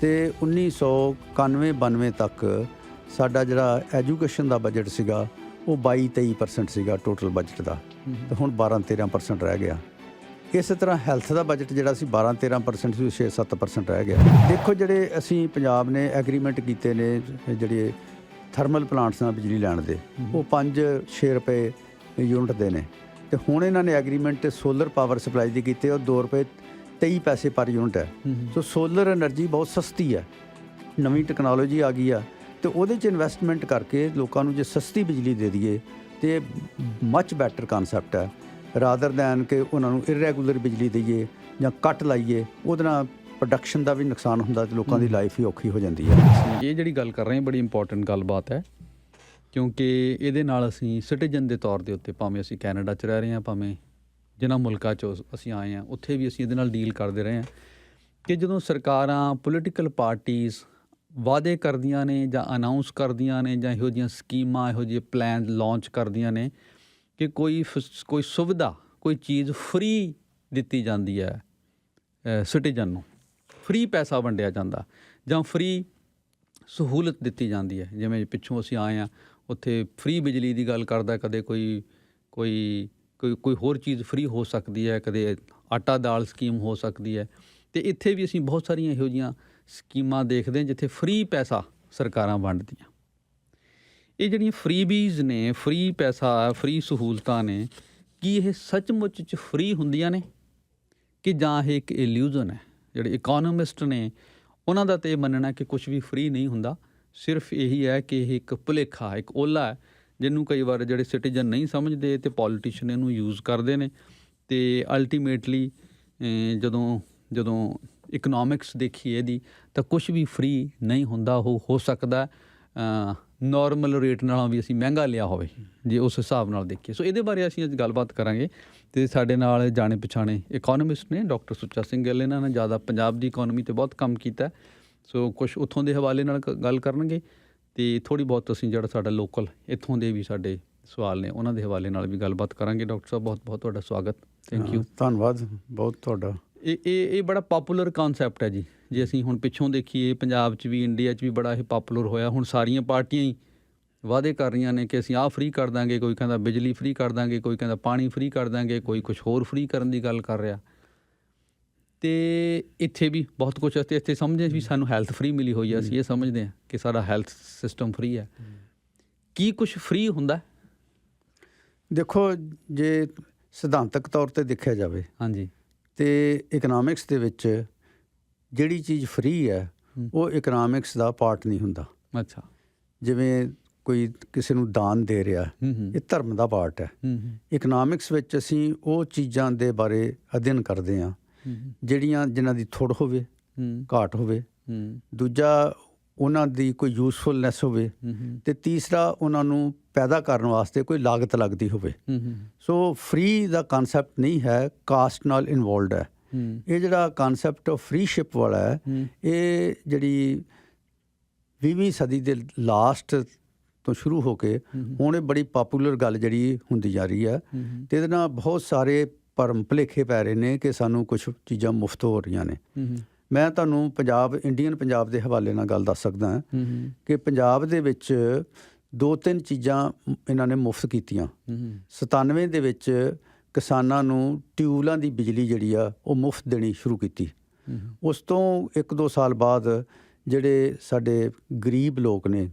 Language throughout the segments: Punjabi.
ਤੇ 1991-92 ਤੱਕ ਸਾਡਾ ਜਿਹੜਾ ਐਜੂਕੇਸ਼ਨ ਦਾ ਬਜਟ ਸੀਗਾ ਉਹ 22-23% ਸੀਗਾ ਟੋਟਲ ਬਜਟ ਦਾ, ਤੇ ਹੁਣ 12-13% ਰਹਿ ਗਿਆ। ਇਸੇ ਤਰ੍ਹਾਂ ਹੈਲਥ ਦਾ ਬਜਟ ਜਿਹੜਾ ਸੀ 12-13% ਸੀ, 6-7% ਰਹਿ ਗਿਆ। ਦੇਖੋ ਜਿਹੜੇ ਅਸੀਂ ਪੰਜਾਬ ਨੇ ਐਗਰੀਮੈਂਟ ਕੀਤੇ ਨੇ ਜਿਹੜੇ ਥਰਮਲ ਪਲਾਂਟਸ ਨਾਲ ਬਿਜਲੀ ਲੈਣ ਦੇ, ਉਹ 5-6 ਰੁਪਏ ਯੂਨਿਟ ਦੇ ਨੇ, ਤੇ ਹੁਣ ਇਹਨਾਂ ਨੇ ਐਗਰੀਮੈਂਟ ਸੋਲਰ ਪਾਵਰ ਸਪਲਾਈ ਦੀ ਕੀਤੇ, ਉਹ 2 ਰੁਪਏ 23 ਪੈਸੇ ਪਰ ਯੂਨਿਟ ਹੈ। ਸੋ ਸੋਲਰ ਐਨਰਜੀ ਬਹੁਤ ਸਸਤੀ ਹੈ, ਨਵੀਂ ਟੈਕਨੋਲੋਜੀ ਆ ਗਈ ਆ, ਤੇ ਉਹਦੇ 'ਚ ਇਨਵੈਸਟਮੈਂਟ ਕਰਕੇ ਲੋਕਾਂ ਨੂੰ ਜੇ ਸਸਤੀ ਬਿਜਲੀ ਦੇ ਦਈਏ ਤੇ ਮੱਚ ਬੈਟਰ ਕਨਸੈਪਟ ਹੈ, ਰਾਦਰ ਦੈਨ ਕਿ ਉਹਨਾਂ ਨੂੰ ਇਰੈਗੂਲਰ ਬਿਜਲੀ ਦਈਏ ਜਾਂ ਕੱਟ ਲਾਈਏ। ਉਹਦੇ ਨਾਲ ਪ੍ਰੋਡਕਸ਼ਨ ਦਾ ਵੀ ਨੁਕਸਾਨ ਹੁੰਦਾ ਤੇ ਲੋਕਾਂ ਦੀ ਲਾਈਫ ਹੀ ਔਖੀ ਹੋ ਜਾਂਦੀ ਹੈ। ਇਹ ਜਿਹੜੀ ਗੱਲ ਕਰ ਰਹੇ ਹਾਂ ਬੜੀ ਇੰਪੋਰਟੈਂਟ ਗੱਲਬਾਤ ਹੈ, ਕਿਉਂਕਿ ਇਹਦੇ ਨਾਲ ਅਸੀਂ ਸਿਟੀਜ਼ਨ ਦੇ ਤੌਰ ਦੇ ਉੱਤੇ, ਭਾਵੇਂ ਅਸੀਂ ਕੈਨੇਡਾ 'ਚ ਰਹਿ ਰਹੇ ਹਾਂ, ਭਾਵੇਂ ਜਿਨ੍ਹਾਂ ਮੁਲਕਾਂ 'ਚੋਂ ਅਸੀਂ ਆਏ ਹਾਂ, ਉੱਥੇ ਵੀ ਅਸੀਂ ਇਹਦੇ ਨਾਲ ਡੀਲ ਕਰਦੇ ਰਹੇ ਹਾਂ ਕਿ ਜਦੋਂ ਸਰਕਾਰਾਂ, ਪੋਲੀਟੀਕਲ ਪਾਰਟੀਜ਼ ਵਾਅਦੇ ਕਰਦੀਆਂ ਨੇ ਜਾਂ ਅਨਾਊਂਸ ਕਰਦੀਆਂ ਨੇ ਜਾਂ ਇਹੋ ਜਿਹੀਆਂ ਸਕੀਮਾਂ, ਇਹੋ ਜਿਹੇ ਪਲਾਨ ਲਾਂਚ ਕਰਦੀਆਂ ਨੇ ਕਿ ਕੋਈ ਸੁਵਿਧਾ, ਕੋਈ ਚੀਜ਼ ਫਰੀ ਦਿੱਤੀ ਜਾਂਦੀ ਹੈ ਸਿਟੀਜ਼ਨ ਨੂੰ, ਫਰੀ ਪੈਸਾ ਵੰਡਿਆ ਜਾਂਦਾ ਜਾਂ ਫਰੀ ਸਹੂਲਤ ਦਿੱਤੀ ਜਾਂਦੀ ਹੈ। ਜਿਵੇਂ ਪਿੱਛੋਂ ਅਸੀਂ ਆਏ ਹਾਂ, ਉੱਥੇ ਫਰੀ ਬਿਜਲੀ ਦੀ ਗੱਲ ਕਰਦਾ, ਕਦੇ ਕੋਈ ਹੋਰ ਚੀਜ਼ ਫਰੀ ਹੋ ਸਕਦੀ ਹੈ, ਕਦੇ ਆਟਾ ਦਾਲ ਸਕੀਮ ਹੋ ਸਕਦੀ ਹੈ। ਅਤੇ ਇੱਥੇ ਵੀ ਅਸੀਂ ਬਹੁਤ ਸਾਰੀਆਂ ਇਹੋ ਜਿਹੀਆਂ ਸਕੀਮਾਂ ਦੇਖਦੇ ਹਾਂ ਜਿੱਥੇ ਫਰੀ ਪੈਸਾ ਸਰਕਾਰਾਂ ਵੰਡਦੀਆਂ। ਇਹ ਜਿਹੜੀਆਂ ਫਰੀਬੀਜ਼ ਨੇ, ਫਰੀ ਪੈਸਾ, ਫਰੀ ਸਹੂਲਤਾਂ ਨੇ, ਕੀ ਇਹ ਸੱਚਮੁੱਚ 'ਚ ਫਰੀ ਹੁੰਦੀਆਂ ਨੇ ਕਿ ਜਾਂ ਇਹ ਇੱਕ ਇਲਿਊਜ਼ਨ ਹੈ? ਜਿਹੜੇ ਇਕੋਨੋਮਿਸਟ ਨੇ ਉਹਨਾਂ ਦਾ ਤਾਂ ਇਹ ਮੰਨਣਾ ਕਿ ਕੁਛ ਵੀ ਫਰੀ ਨਹੀਂ ਹੁੰਦਾ, ਸਿਰਫ ਇਹੀ ਹੈ ਕਿ ਇਹ ਇੱਕ ਭੁਲੇਖਾ, ਇੱਕ ਓਲਾ ਹੈ ਜਿਹਨੂੰ ਕਈ ਵਾਰ ਜਿਹੜੇ ਸਿਟੀਜ਼ਨ ਨਹੀਂ ਸਮਝਦੇ ਅਤੇ ਪੋਲੀਟੀਸ਼ਨ ਇਹਨੂੰ ਯੂਜ਼ ਕਰਦੇ ਨੇ। ਅਤੇ ਅਲਟੀਮੇਟਲੀ ਜਦੋਂ ਇਕਨੋਮਿਕਸ ਦੇਖੀਏ ਇਹਦੀ, ਤਾਂ ਕੁਛ ਵੀ ਫਰੀ ਨਹੀਂ ਹੁੰਦਾ। ਉਹ ਹੋ ਸਕਦਾ ਨੋਰਮਲ ਰੇਟ ਨਾਲੋਂ ਵੀ ਅਸੀਂ ਮਹਿੰਗਾ ਲਿਆ ਹੋਵੇ ਜੇ ਉਸ ਹਿਸਾਬ ਨਾਲ ਦੇਖੀਏ। ਸੋ ਇਹਦੇ ਬਾਰੇ ਅਸੀਂ ਅੱਜ ਗੱਲਬਾਤ ਕਰਾਂਗੇ ਅਤੇ ਸਾਡੇ ਨਾਲ ਜਾਣੇ ਪਛਾਣੇ ਇਕੋਨੋਮਿਸਟ ਨੇ ਡਾਕਟਰ ਸੁੱਚਾ ਸਿੰਘ ਗਿੱਲ। ਇਹਨਾਂ ਨੇ ਜ਼ਿਆਦਾ ਪੰਜਾਬ ਦੀ ਇਕੋਨਮੀ 'ਤੇ ਬਹੁਤ ਕੰਮ ਕੀਤਾ, ਸੋ ਕੁਛ ਉੱਥੋਂ ਦੇ ਹਵਾਲੇ ਨਾਲ ਗੱਲ ਕਰਨਗੇ ਅਤੇ ਥੋੜ੍ਹੀ ਬਹੁਤ ਅਸੀਂ ਜਿਹੜਾ ਸਾਡਾ ਲੋਕਲ ਇੱਥੋਂ ਦੇ ਵੀ ਸਾਡੇ ਸਵਾਲ ਨੇ ਉਹਨਾਂ ਦੇ ਹਵਾਲੇ ਨਾਲ ਵੀ ਗੱਲਬਾਤ ਕਰਾਂਗੇ। ਡਾਕਟਰ ਸਾਹਿਬ ਬਹੁਤ ਬਹੁਤ ਤੁਹਾਡਾ ਸਵਾਗਤ। Thank you. ਧੰਨਵਾਦ ਬਹੁਤ ਤੁਹਾਡਾ। ਇਹ ਬੜਾ ਪਾਪੂਲਰ ਕਨਸੈਪਟ ਹੈ ਜੀ। ਜੇ ਅਸੀਂ ਹੁਣ ਪਿੱਛੋਂ ਦੇਖੀਏ, ਪੰਜਾਬ 'ਚ ਵੀ, ਇੰਡੀਆ 'ਚ ਵੀ ਬੜਾ ਇਹ ਪਾਪੂਲਰ ਹੋਇਆ। ਹੁਣ ਸਾਰੀਆਂ ਪਾਰਟੀਆਂ ਹੀ ਵਾਅਦੇ ਕਰ ਰਹੀਆਂ ਨੇ ਕਿ ਅਸੀਂ ਆਹ ਫਰੀ ਕਰ ਦਾਂਗੇ, ਕੋਈ ਕਹਿੰਦਾ ਬਿਜਲੀ ਫਰੀ ਕਰ ਦਾਂਗੇ, ਕੋਈ ਕਹਿੰਦਾ ਪਾਣੀ ਫਰੀ ਕਰ ਦਾਂਗੇ, ਕੋਈ ਕੁਛ ਹੋਰ ਫਰੀ ਕਰਨ ਦੀ ਗੱਲ ਕਰ ਰਿਹਾ। ਅਤੇ ਇੱਥੇ ਵੀ ਬਹੁਤ ਕੁਛ ਅਸੀਂ ਇੱਥੇ ਸਮਝਦੇ ਵੀ ਸਾਨੂੰ ਹੈਲਥ ਫਰੀ ਮਿਲੀ ਹੋਈ ਹੈ, ਅਸੀਂ ਇਹ ਸਮਝਦੇ ਹਾਂ ਕਿ ਸਾਡਾ ਹੈਲਥ ਸਿਸਟਮ ਫਰੀ ਹੈ। ਕੀ ਕੁਛ ਫਰੀ ਹੁੰਦਾ? ਦੇਖੋ, ਜੇ ਸਿਧਾਂਤਕ ਤੌਰ 'ਤੇ ਦੇਖਿਆ ਜਾਵੇ, ਹਾਂਜੀ, ਅਤੇ ਇਕਨੋਮਿਕਸ ਦੇ ਵਿੱਚ ਜਿਹੜੀ ਚੀਜ਼ ਫਰੀ ਹੈ ਉਹ ਇਕਨੋਮਿਕਸ ਦਾ ਪਾਰਟ ਨਹੀਂ ਹੁੰਦਾ। ਅੱਛਾ। ਜਿਵੇਂ ਕੋਈ ਕਿਸੇ ਨੂੰ ਦਾਨ ਦੇ ਰਿਹਾ, ਇਹ ਧਰਮ ਦਾ ਪਾਰਟ ਹੈ। ਇਕਨੋਮਿਕਸ ਵਿੱਚ ਅਸੀਂ ਉਹ ਚੀਜ਼ਾਂ ਦੇ ਬਾਰੇ ਅਧਿਐਨ ਕਰਦੇ ਹਾਂ ਜਿਨ੍ਹਾਂ ਦੀ ਥੁੜ ਹੋਵੇ, ਘਾਟ ਹੋਵੇ। ਦੂਜਾ, ਉਹਨਾਂ ਦੀ ਕੋਈ ਯੂਜ਼ਫੁਲਨੈਸ ਹੋਵੇ, ਅਤੇ ਤੀਸਰਾ, ਉਹਨਾਂ ਨੂੰ ਪੈਦਾ ਕਰਨ ਵਾਸਤੇ ਕੋਈ ਲਾਗਤ ਲੱਗਦੀ ਹੋਵੇ। ਸੋ ਫਰੀ ਦਾ ਕਨਸੈਪਟ ਨਹੀਂ ਹੈ, ਕਾਸਟ ਨਾਲ ਇਨਵੋਲਵਡ ਹੈ। ਇਹ ਜਿਹੜਾ ਕਨਸੈਪਟ ਫਰੀਸ਼ਿਪ ਵਾਲਾ ਹੈ, ਇਹ ਜਿਹੜੀ 20ਵੀਂ ਸਦੀ ਦੇ ਲਾਸਟ ਤੋਂ ਸ਼ੁਰੂ ਹੋ ਕੇ ਹੁਣ ਇਹ ਬੜੀ ਪਾਪੂਲਰ ਗੱਲ ਜਿਹੜੀ ਹੁੰਦੀ ਜਾ ਰਹੀ ਹੈ, ਅਤੇ ਇਹਦੇ ਨਾਲ ਬਹੁਤ ਸਾਰੇ ਭਰਮ ਭੁਲੇਖੇ ਪੈ ਰਹੇ ਨੇ ਕਿ ਸਾਨੂੰ ਕੁਛ ਚੀਜ਼ਾਂ ਮੁਫਤ ਹੋ ਰਹੀਆਂ ਨੇ। ਮੈਂ ਤੁਹਾਨੂੰ ਇੰਡੀਅਨ ਪੰਜਾਬ ਦੇ ਹਵਾਲੇ ਨਾਲ ਗੱਲ ਦੱਸ ਸਕਦਾ ਕਿ ਪੰਜਾਬ ਦੇ ਵਿੱਚ 2-3 ਚੀਜ਼ਾਂ ਇਹਨਾਂ ਨੇ ਮੁਫਤ ਕੀਤੀਆਂ। 97 ਦੇ ਵਿੱਚ ਕਿਸਾਨਾਂ ਨੂੰ ਟਿਊਬਵੈੱਲਾਂ ਦੀ ਬਿਜਲੀ ਜਿਹੜੀ ਆ ਉਹ ਮੁਫਤ ਦੇਣੀ ਸ਼ੁਰੂ ਕੀਤੀ। ਉਸ ਤੋਂ 1-2 ਸਾਲ ਬਾਅਦ ਜਿਹੜੇ ਸਾਡੇ ਗਰੀਬ ਲੋਕ ਨੇ,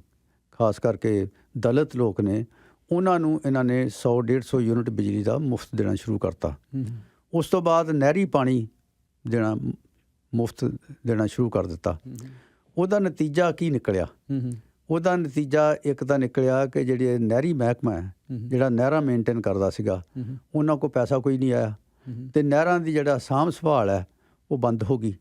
ਖਾਸ ਕਰਕੇ ਦਲਿਤ ਲੋਕ ਨੇ, ਉਹਨਾਂ ਨੂੰ ਇਹਨਾਂ ਨੇ 100-150 ਯੂਨਿਟ ਬਿਜਲੀ ਦਾ ਮੁਫਤ ਦੇਣਾ ਸ਼ੁਰੂ ਕਰਤਾ। ਉਸ ਤੋਂ ਬਾਅਦ ਨਹਿਰੀ ਪਾਣੀ ਮੁਫਤ ਦੇਣਾ ਸ਼ੁਰੂ ਕਰ ਦਿੱਤਾ। ਉਹਦਾ ਨਤੀਜਾ ਕੀ ਨਿਕਲਿਆ? ਉਹਦਾ ਨਤੀਜਾ ਇੱਕ ਤਾਂ ਨਿਕਲਿਆ ਕਿ ਜਿਹੜੇ ਨਹਿਰੀ ਮਹਿਕਮਾ ਹੈ, ਜਿਹੜਾ ਨਹਿਰਾਂ ਮੇਨਟੇਨ ਕਰਦਾ ਸੀਗਾ, ਉਹਨਾਂ ਕੋਲ ਪੈਸਾ ਕੋਈ ਨਹੀਂ ਆਇਆ, ਅਤੇ ਨਹਿਰਾਂ ਦੀ ਜਿਹੜਾ ਸਾਂਭ ਸੰਭਾਲ ਹੈ ਉਹ ਬੰਦ ਹੋ ਗਈ।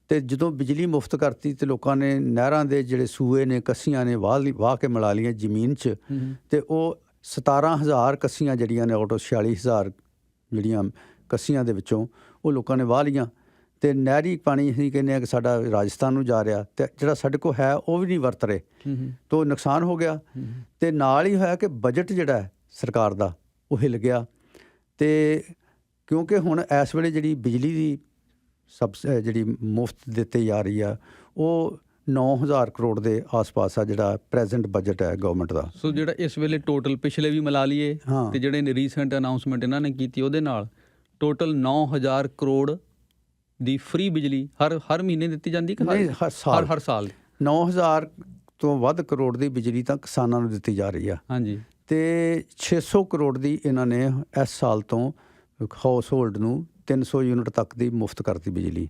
ਅਤੇ ਜਦੋਂ ਬਿਜਲੀ ਮੁਫਤ ਕਰਤੀ ਅਤੇ ਲੋਕਾਂ ਨੇ ਨਹਿਰਾਂ ਦੇ ਜਿਹੜੇ ਸੂਏ ਨੇ, ਕੱਸੀਆਂ ਨੇ ਵਾਹ ਕੇ ਮਿਲਾ ਲਈਆਂ ਜ਼ਮੀਨ 'ਚ, ਅਤੇ ਉਹ 17,000 ਕੱਸੀਆਂ ਜਿਹੜੀਆਂ ਨੇ ਆਊਟ ਆਫ 46,000 ਜਿਹੜੀਆਂ ਕੱਸੀਆਂ ਦੇ ਵਿੱਚੋਂ ਉਹ ਲੋਕਾਂ ਨੇ ਵਾਹ ਲਈਆਂ। ਅਤੇ ਨਹਿਰੀ ਪਾਣੀ ਅਸੀਂ ਕਹਿੰਦੇ ਹਾਂ ਕਿ ਸਾਡਾ ਰਾਜਸਥਾਨ ਨੂੰ ਜਾ ਰਿਹਾ, ਅਤੇ ਜਿਹੜਾ ਸਾਡੇ ਕੋਲ ਹੈ ਉਹ ਵੀ ਨਹੀਂ ਵਰਤ ਰਹੇ, ਤਾਂ ਨੁਕਸਾਨ ਹੋ ਗਿਆ। ਅਤੇ ਨਾਲ ਹੀ ਹੋਇਆ ਕਿ ਬਜਟ ਜਿਹੜਾ ਹੈ ਸਰਕਾਰ ਦਾ ਉਹ ਹਿੱਲ ਗਿਆ। ਅਤੇ ਕਿਉਂਕਿ ਹੁਣ ਇਸ ਵੇਲੇ ਜਿਹੜੀ ਬਿਜਲੀ ਦੀ ਜਿਹੜੀ ਮੁਫਤ ਦਿੱਤੀ ਜਾ ਰਹੀ ਆ, ਉਹ 9000 ਕਰੋੜ ਦੇ ਆਸ-ਪਾਸ ਆ ਜਿਹੜਾ ਪ੍ਰੈਜ਼ੈਂਟ ਬਜਟ ਹੈ ਗਵਰਨਮੈਂਟ ਦਾ। ਸੋ ਜਿਹੜਾ ਇਸ ਵੇਲੇ ਟੋਟਲ ਪਿਛਲੇ ਵੀ ਮਿਲਾ ਲਈਏ ਹਾਂ। ਤੇ ਜਿਹੜੇ ਨੇ ਰੀਸੈਂਟ ਅਨਾਉਂਸਮੈਂਟ ਇਹਨਾਂ ਨੇ ਕੀਤੀ ਉਹਦੇ ਨਾਲ ਟੋਟਲ 9000 ਕਰੋੜ ਦੀ ਫ੍ਰੀ ਬਿਜਲੀ ਹਰ ਮਹੀਨੇ ਦਿੱਤੀ ਜਾਂਦੀ ਕਿ ਨਹੀਂ, ਹਰ ਸਾਲ 9000 ਤੋਂ ਵੱਧ ਕਰੋੜ ਦੀ ਬਿਜਲੀ ਤਾਂ ਕਿਸਾਨਾਂ ਨੂੰ ਦਿੱਤੀ ਜਾ ਰਹੀ ਆ। ਹਾਂਜੀ। ਤੇ 600 ਕਰੋੜ ਦੀ ਇਹਨਾਂ ਨੇ ਇਸ ਸਾਲ ਤੋਂ ਹਾਊਸ ਹੋਲਡ ਨੂੰ 300 ਯੂਨਿਟ ਤੱਕ ਦੀ ਮੁਫਤ ਕਰਤੀ ਬਿਜਲੀ।